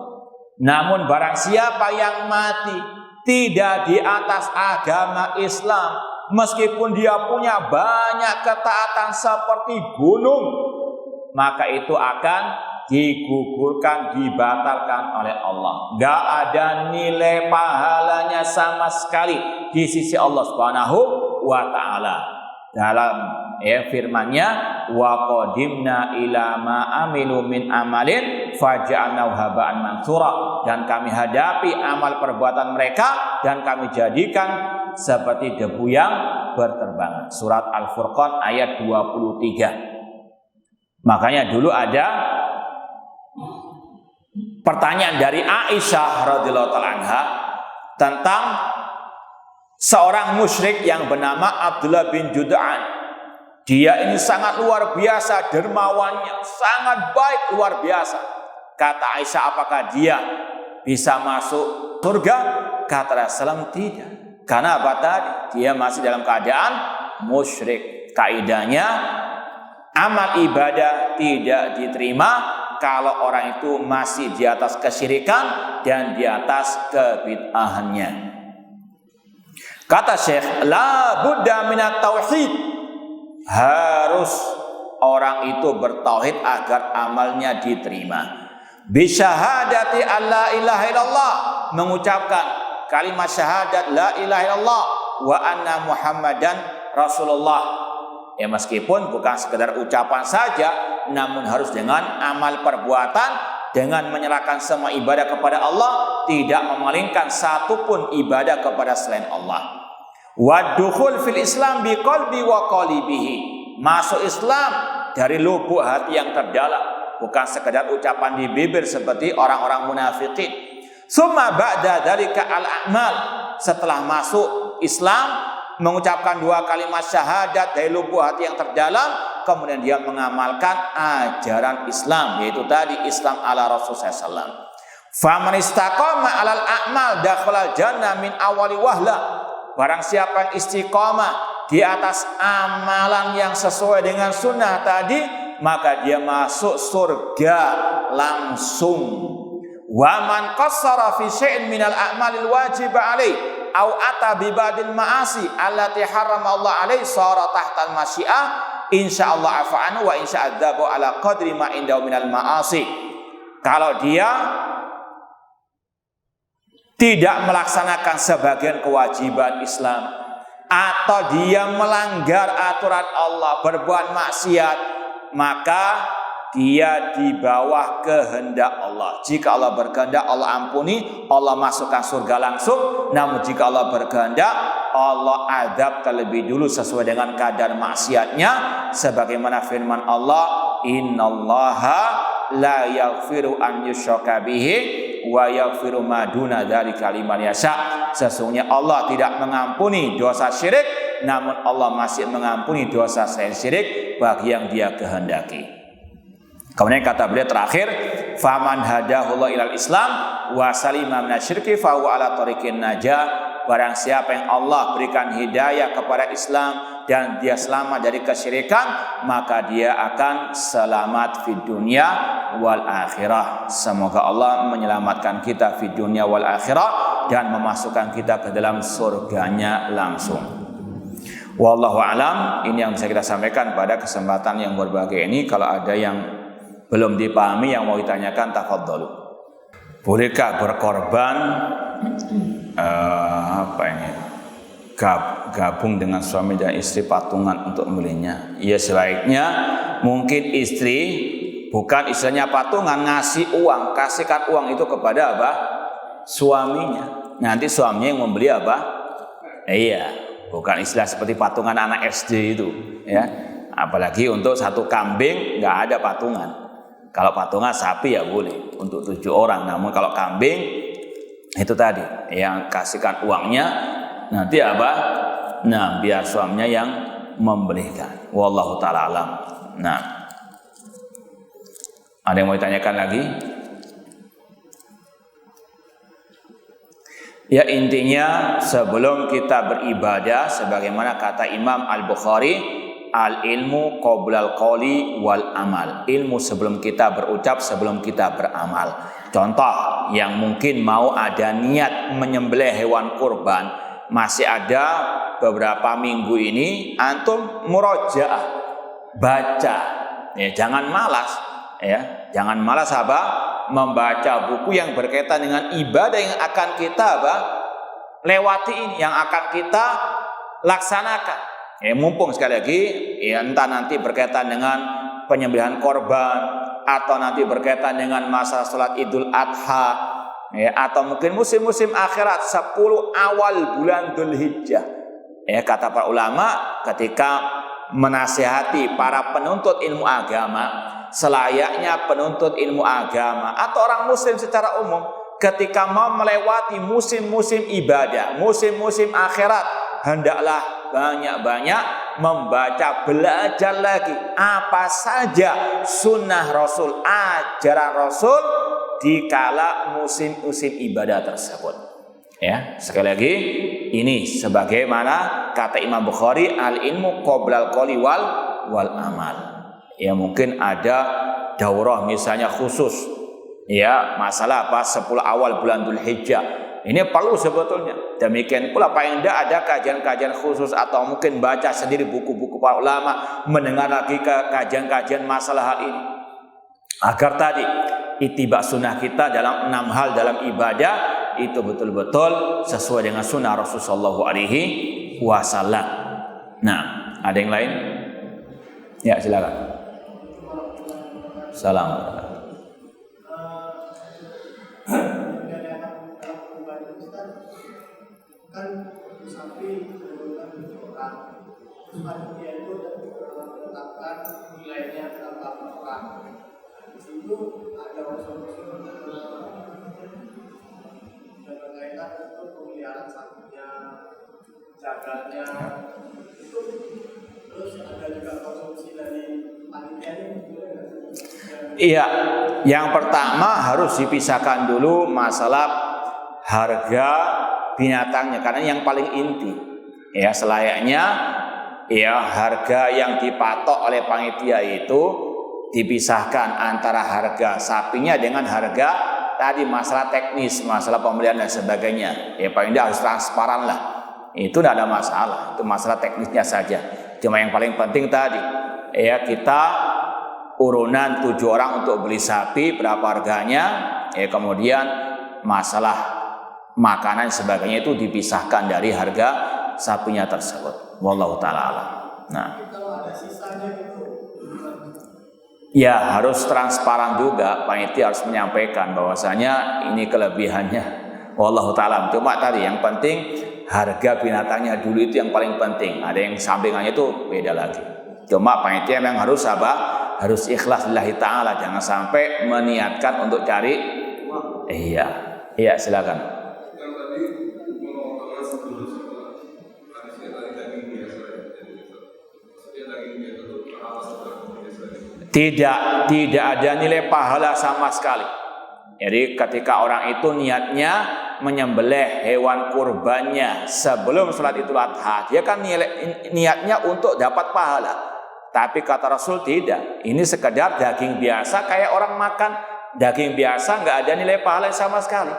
Namun barang siapa yang mati tidak di atas agama Islam, meskipun dia punya banyak ketaatan seperti gunung, maka itu akan digugurkan, dibatalkan oleh Allah. Gak ada nilai pahalanya sama sekali di sisi Allah Subhanahu wa ta'ala. Dalam firman-Nya, wa qadimna ila ma amilu min amalin faja'alnahu haba'an mansura. Dan kami hadapi amal perbuatan mereka dan kami jadikan seperti debu yang berterbangan. Surat Al-Furqan ayat 23. Makanya dulu ada pertanyaan dari Aisyah radhiyallahu taala anha tentang seorang musyrik yang bernama Abdullah bin Jud'an. Dia ini sangat luar biasa dermawannya, sangat baik, luar biasa. Kata Aisyah, apakah dia bisa masuk surga? Kata Rasulullah, tidak. Karena apa tadi? Dia masih dalam keadaan musyrik. Kaidahnya amal ibadah tidak diterima kalau orang itu masih di atas kesyirikan dan di atas kebid'ahannya. Kata Syekh, la budda minat tauhid. Harus orang itu bertauhid agar amalnya diterima. Bisyahadati alla ilaha illallah, mengucapkan kalimat syahadat la ilaha illallah wa anna muhammadan rasulullah. Ya, meskipun bukan sekedar ucapan saja, namun harus dengan amal perbuatan, dengan menyerahkan semua ibadah kepada Allah, tidak memalingkan satupun ibadah kepada selain Allah. Wadukhul fil Islam bi qalbi wa qalibihi, masuk Islam dari lubuk hati yang terdalam, bukan sekedar ucapan di bibir seperti orang-orang munafikin. Summa ba'da dzalika al-a'mal, setelah masuk Islam mengucapkan dua kalimat syahadat dari lubuk hati yang terdalam, kemudian dia mengamalkan ajaran Islam, yaitu tadi Islam ala Rasulullah SAW. Faman istaqama alal a'mal dakhalal jannah min awali wahla. Barang siapa yang istiqamah di atas amalan yang sesuai dengan sunnah tadi, maka dia masuk surga langsung. Wa man qassara fi syai'in minal a'malil wajib alaih au ata bi ba'dil ma'asi allati harrama Allah alaih sara tahtal masyiah insyaallah afa'anu wa insya'adzabu ala qadri ma indahu minal ma'asi. Kalau dia tidak melaksanakan sebagian kewajiban Islam, atau dia melanggar aturan Allah, berbuat maksiat, maka dia di bawah kehendak Allah. Jika Allah berkehendak, Allah ampuni, Allah masukkan surga langsung. Namun jika Allah berkehendak, Allah adab terlebih dulu sesuai dengan kadar maksiatnya, sebagaimana firman Allah, innallaha la yaghfiru an yushraka bihi wa yaghfiru ma duna dzalika liman yasha. Sesungguhnya Allah tidak mengampuni dosa syirik, namun Allah masih mengampuni dosa selain syirik bagi yang Dia kehendaki. Kemudian kata beliau terakhir, faman hadahullah ilal Islam wa salima minasyirki fa huwa ala tariqin najah. Barang siapa yang Allah berikan hidayah kepada Islam dan dia selamat dari kesyirikan, maka dia akan selamat di dunia wal akhirah. Semoga Allah menyelamatkan kita di dunia wal akhirah dan memasukkan kita ke dalam surganya langsung. Wallahu alam. Ini yang bisa kita sampaikan pada kesempatan yang berbahagia ini. Kalau ada yang belum dipahami yang mau ditanyakan, tafadhalu. Bolehkah berkorban gabung dengan suami dan istri patungan untuk membelinya? Ya, sebaiknya mungkin istri bukan istilahnya patungan, ngasih uang, kasihkan uang itu kepada apa? Suaminya. Nanti suaminya yang membeli apa? Iya, bukan istilah seperti patungan anak SD itu, ya. Apalagi untuk satu kambing nggak ada patungan. Kalau patungan sapi ya boleh untuk 7 orang, namun kalau kambing itu tadi yang kasihkan uangnya nanti apa? Nah, biar suaminya yang membelikan. Wallahu taala alam. Nah, ada yang mau ditanyakan lagi? Ya, intinya sebelum kita beribadah, sebagaimana kata Imam Al-Bukhari, al-ilmu qoblal qawli wal amal. Ilmu sebelum kita berucap, sebelum kita beramal. Contoh yang mungkin mau ada niat menyembelih hewan kurban, masih ada beberapa minggu ini antum murojaah, baca, ya, jangan malas, ya, jangan malas apa? Membaca buku yang berkaitan dengan ibadah yang akan kita apa? Lewati ini, yang akan kita laksanakan. Ya, mumpung sekali lagi, ya, entah nanti berkaitan dengan penyembelihan korban atau nanti berkaitan dengan masa sholat Idul Adha, ya, atau mungkin musim-musim akhirat 10 awal bulan Dzulhijjah. Ya, kata para ulama ketika menasihati para penuntut ilmu agama, selayaknya penuntut ilmu agama atau orang muslim secara umum ketika mau melewati musim-musim ibadah, musim-musim akhirat, hendaklah banyak-banyak membaca, belajar lagi apa saja sunnah Rasul, ajaran Rasul di kala musim-musim ibadah tersebut. Ya, sekali lagi ini sebagaimana kata Imam Bukhari, al ilmu qoblal qoli wal amal. Ya, mungkin ada daurah misalnya khusus, ya, masalah apa 10 awal bulan Dzulhijjah. Ini perlu sebetulnya. Demikian pula paling tidak ada kajian-kajian khusus atau mungkin baca sendiri buku-buku para ulama, mendengar lagi ke kajian-kajian masalah hal ini. Agar tadi ittiba sunnah kita dalam 6 hal dalam ibadah itu betul-betul sesuai dengan sunnah Rasulullah sallallahu alaihi wasallam. Nah, ada yang lain? Ya, silakan. Salam. Kan sapi menurunkan orang, terus panitia itu menetapkan nilainya berapa orang. Di situ ada unsur-unsur yang berkaitan untuk pemeliharaan sapinya, jaganya, itu terus ada juga konsumsi dari panitia ini. Iya, yang pertama harus dipisahkan dulu masalah harga binatangnya, karena yang paling inti, ya, selayaknya ya harga yang dipatok oleh panitia itu dipisahkan antara harga sapinya dengan harga tadi masalah teknis, masalah pembelian dan sebagainya. Ya, paling tidak harus transparan lah. Itu tidak ada masalah, itu masalah teknisnya saja. Cuma yang paling penting tadi, ya, kita urunan 7 orang untuk beli sapi berapa harganya, ya, kemudian masalah makanan sebagainya itu dipisahkan dari harga sapinya tersebut. Wallahu taala alam. Nah, kalau ada sisanya gitu, ya harus transparan juga, panitia harus menyampaikan bahwasanya ini kelebihannya. Wallahu taala. Cuma tadi yang penting harga binatangnya dulu itu yang paling penting. Ada yang sampingannya itu beda lagi. Cuma panitia memang harus harus ikhlas lillahi taala, jangan sampai meniatkan untuk cari uang. Iya, silakan. Tidak ada nilai pahala sama sekali. Jadi ketika orang itu niatnya menyembelih hewan kurbannya sebelum sholat Idul Adha, dia kan niatnya untuk dapat pahala. Tapi kata Rasul tidak. Ini sekedar daging biasa, kayak orang makan daging biasa, nggak ada nilai pahala sama sekali.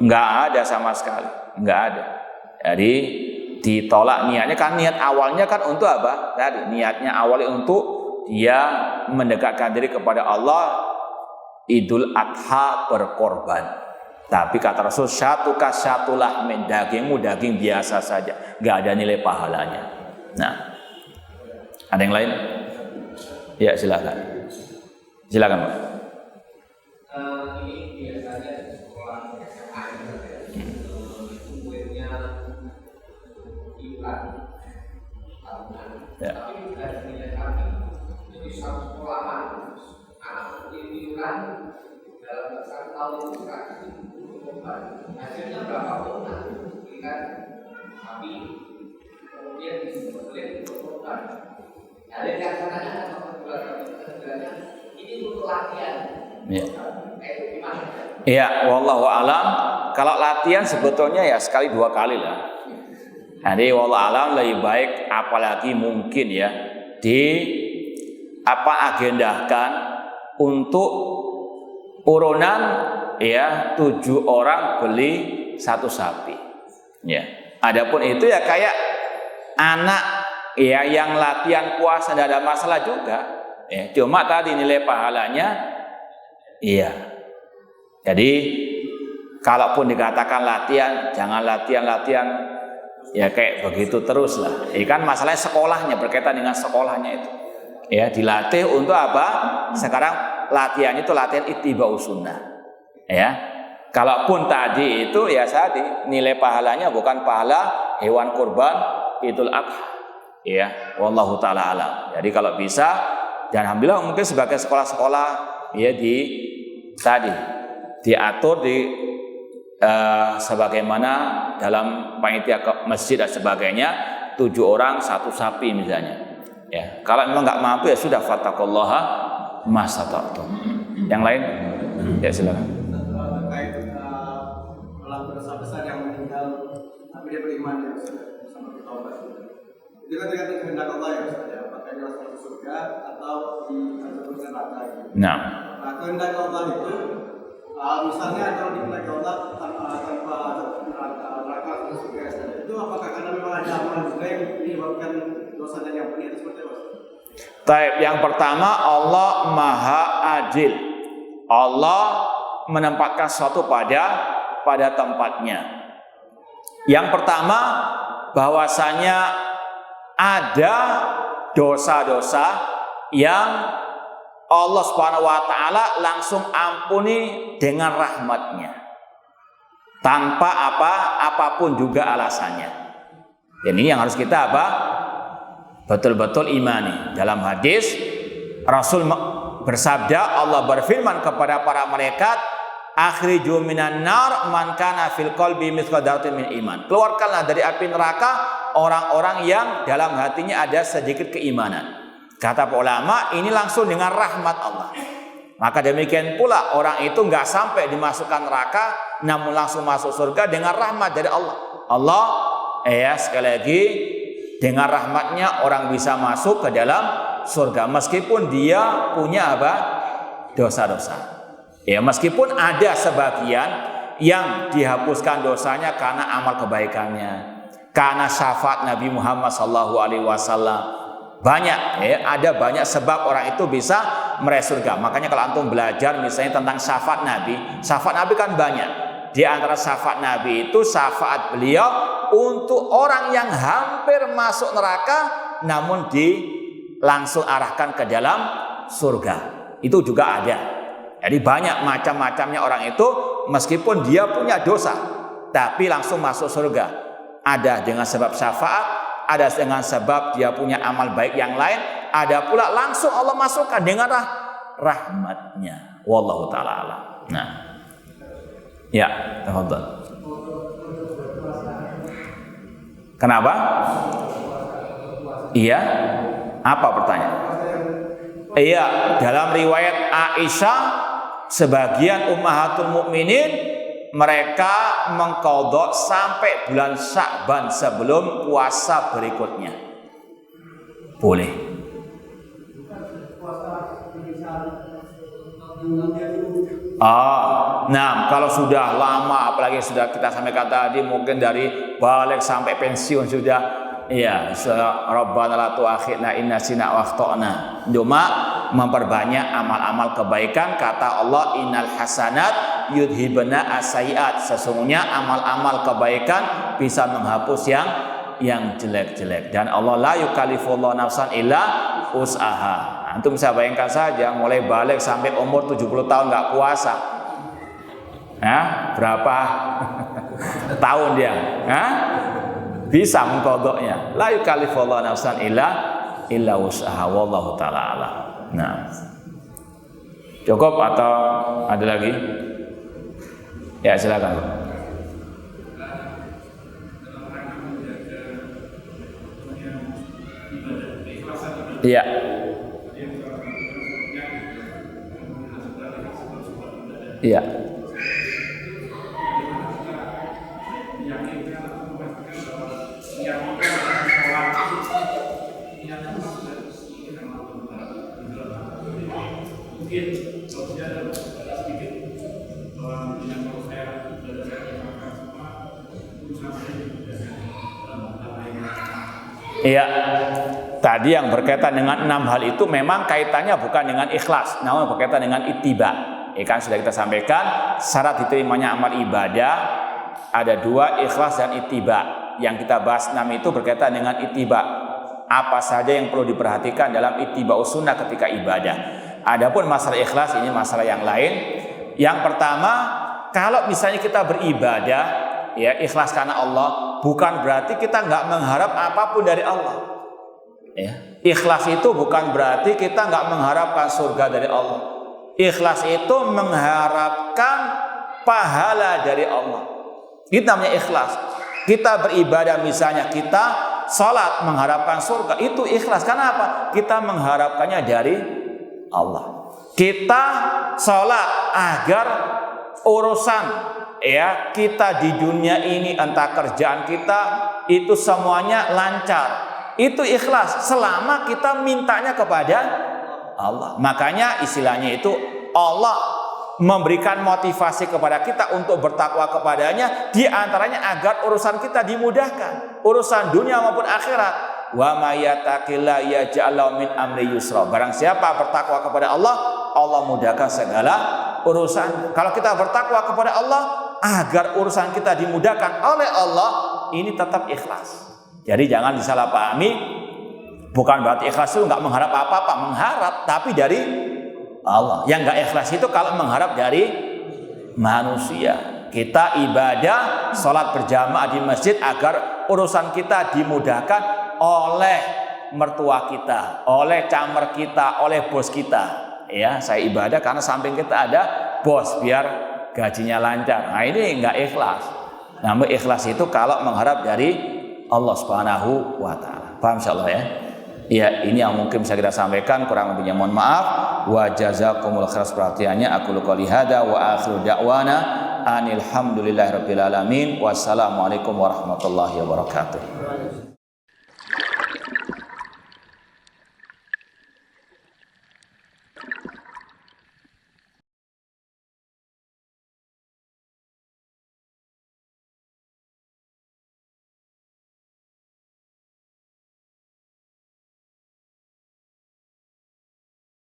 Nggak ada sama sekali, nggak ada. Jadi ditolak niatnya, kan niat awalnya kan untuk apa? Tadi niatnya awalnya untuk dia mendekatkan diri kepada Allah, Idul Adha berkorban. Tapi kata Rasul, syatu kasyatulah min, dagingmu daging biasa saja, nggak ada nilai pahalanya. Nah, ada yang lain? Ya, silakan. Silakan, Pak. Ini biasanya di sekolah SMA muridnya iuran tahunan. Ya. Tapi dari nilai kami itu di satu sekolahan anak iuran dalam satu tahun itu kan hasilnya berapa bulan kan, tapi kemudian disebutkan berkorban. Ada yang katanya apa ini untuk latihan. Ya. Iya, wallahu alam. Kalau latihan sebetulnya ya sekali 2 kali lah. Jadi wallahu alam lebih baik, apalagi mungkin ya agendakan untuk urunan ya 7 orang beli 1 sapi. Ya. Adapun itu ya kayak anak ya yang latihan puasa tidak ada masalah juga. Ya, cuma tadi nilai pahalanya iya. Jadi kalaupun dikatakan latihan, jangan latihan ya kayak begitu terus lah. Kan masalahnya sekolahnya, berkaitan dengan sekolahnya itu. Ya, dilatih untuk apa? Sekarang latihan itu latihan ittiba'us sunnah. Ya. Kalaupun tadi itu ya tadi nilai pahalanya bukan pahala hewan kurban Idul Adha. Ya, wallahu taala alam. Jadi kalau bisa, dan alhamdulillah mungkin sebagai sekolah-sekolah ya tadi diatur sebagaimana dalam panitia ke masjid dan sebagainya, 7 orang 1 sapi misalnya. Ya, kalau memang nggak mampu ya sudah, fattaqullaha masata'tum. Yang lain, ya silakan. Terkait pelaku dosa besar yang meninggal tapi dia beriman ya Ustaz, sama bertaubat. Itu kan tergantung kehendak Allah ya Ustaz, apakah dia masuk surga atau di neraka. Nah, kehendak Allah itu misalnya kalau dikehendaki Allah tanpa neraka atau surga, itu apakah karena memang ada amalan juga yang menyebabkan dosanya yang punya itu seperti apa? Taib, yang pertama Allah Maha Adil. Allah menempatkan sesuatu pada tempatnya. Yang pertama, bahwasanya ada dosa-dosa yang Allah Subhanahu wa taala langsung ampuni dengan rahmatnya, tanpa apapun juga alasannya. Dan ini yang harus kita betul-betul imani. Dalam hadis Rasul bersabda, Allah berfirman kepada para malaikat, akhriju minan nar man kana fil qalbi mithqal dzarratin min iman. Keluarkanlah dari api neraka orang-orang yang dalam hatinya ada sedikit keimanan. Kata para ulama, ini langsung dengan rahmat Allah. Maka demikian pula orang itu nggak sampai dimasukkan neraka, namun langsung masuk surga dengan rahmat dari Allah. Allah, sekali lagi, dengan rahmatnya orang bisa masuk ke dalam surga meskipun dia punya dosa-dosa. Ya, meskipun ada sebagian yang dihapuskan dosanya karena amal kebaikannya, karena syafaat Nabi Muhammad SAW. Banyak, ada banyak sebab orang itu bisa meraih surga. Makanya kalau antum belajar misalnya tentang syafaat Nabi kan banyak. Di antara syafaat Nabi itu syafaat beliau untuk orang yang hampir masuk neraka namun langsung arahkan ke dalam surga. Itu juga ada. Jadi banyak macam-macamnya orang itu meskipun dia punya dosa tapi langsung masuk surga. Ada dengan sebab syafaat, ada dengan sebab dia punya amal baik yang lain, ada pula langsung Allah masukkan dengan rahmatnya. Wallahu ta'ala alam. Nah, ya, tafadhal. Kenapa? Iya. Apa pertanyaan? Iya, dalam riwayat Aisyah, sebagian ummahatul mukminin mereka mengqadha sampai bulan Sya'ban sebelum puasa berikutnya. Boleh. Nah, kalau sudah lama, apalagi sudah kita sampaikan tadi, mungkin dari balik sampai pensiun sudah, iya, Rabbana la tu'akhidna in nasina wa akhtana. Cuma memperbanyak amal-amal kebaikan. Kata Allah, innal hasanat yudhibna as-sayyi'at. Sesungguhnya amal-amal kebaikan bisa menghapus yang jelek-jelek. Dan Allah la yukallifullahu nafsan illa wus'aha. Antum bisa bayangkan saja, mulai balik sampai umur 70 tahun nggak puasa. Berapa tahun dia? Bisa mengqadhanya. La yukallifullahu nafsan illa wus'aha. Wallahu ta'ala a'lam. Nah, cukup atau ada lagi? Ya, silakan. Iya. Iya. Iya, tadi yang berkaitan dengan 6 hal itu memang kaitannya bukan dengan ikhlas, namun berkaitan dengan ittiba. Kan sudah kita sampaikan, syarat diterimanya amal ibadah ada 2, ikhlas dan ittiba. Yang kita bahas 6 itu berkaitan dengan ittiba. Apa saja yang perlu diperhatikan dalam ittiba sunnah ketika ibadah. Adapun masalah ikhlas ini masalah yang lain. Yang pertama, kalau misalnya kita beribadah, ya ikhlas karena Allah, bukan berarti kita nggak mengharap apapun dari Allah. Ya. Ikhlas itu bukan berarti kita nggak mengharapkan surga dari Allah. Ikhlas itu mengharapkan pahala dari Allah. Itu namanya ikhlas. Kita beribadah, misalnya kita sholat mengharapkan surga, itu ikhlas. Karena apa? Kita mengharapkannya dari Allah. Kita sholat agar urusan ya kita di dunia ini, entah kerjaan kita itu semuanya lancar. Itu ikhlas selama kita mintanya kepada Allah. Makanya istilahnya itu Allah memberikan motivasi kepada kita untuk bertakwa kepadanya, di antaranya agar urusan kita dimudahkan, urusan dunia maupun akhirat. Wa may yattaqillaha yaj'al lahu min amri yusra. Barang siapa bertakwa kepada Allah, Allah mudahkan segala urusan. Kalau kita bertakwa kepada Allah agar urusan kita dimudahkan oleh Allah, ini tetap ikhlas. Jadi jangan disalahpahami, bukan berarti ikhlas itu nggak mengharap apa-apa, mengharap tapi dari Allah. Yang nggak ikhlas itu kalau mengharap dari manusia. Kita ibadah, sholat berjamaah di masjid agar urusan kita dimudahkan oleh mertua kita, oleh camer kita, oleh bos kita. Ya, saya ibadah karena samping kita ada bos biar gajinya lancar. Nah ini nggak ikhlas. Namun ikhlas itu kalau mengharap dari Allah Subhanahu wa taala. Paham insyaallah ya? Ya, ini yang mungkin bisa kita sampaikan, kurang lebihnya mohon maaf. Wa jazakumul khairan perhatiannya. Aku qouli hada wa akhiru da'wana anil hamdulillahirabbil alamin. Wassalamualaikum warahmatullahi wabarakatuh.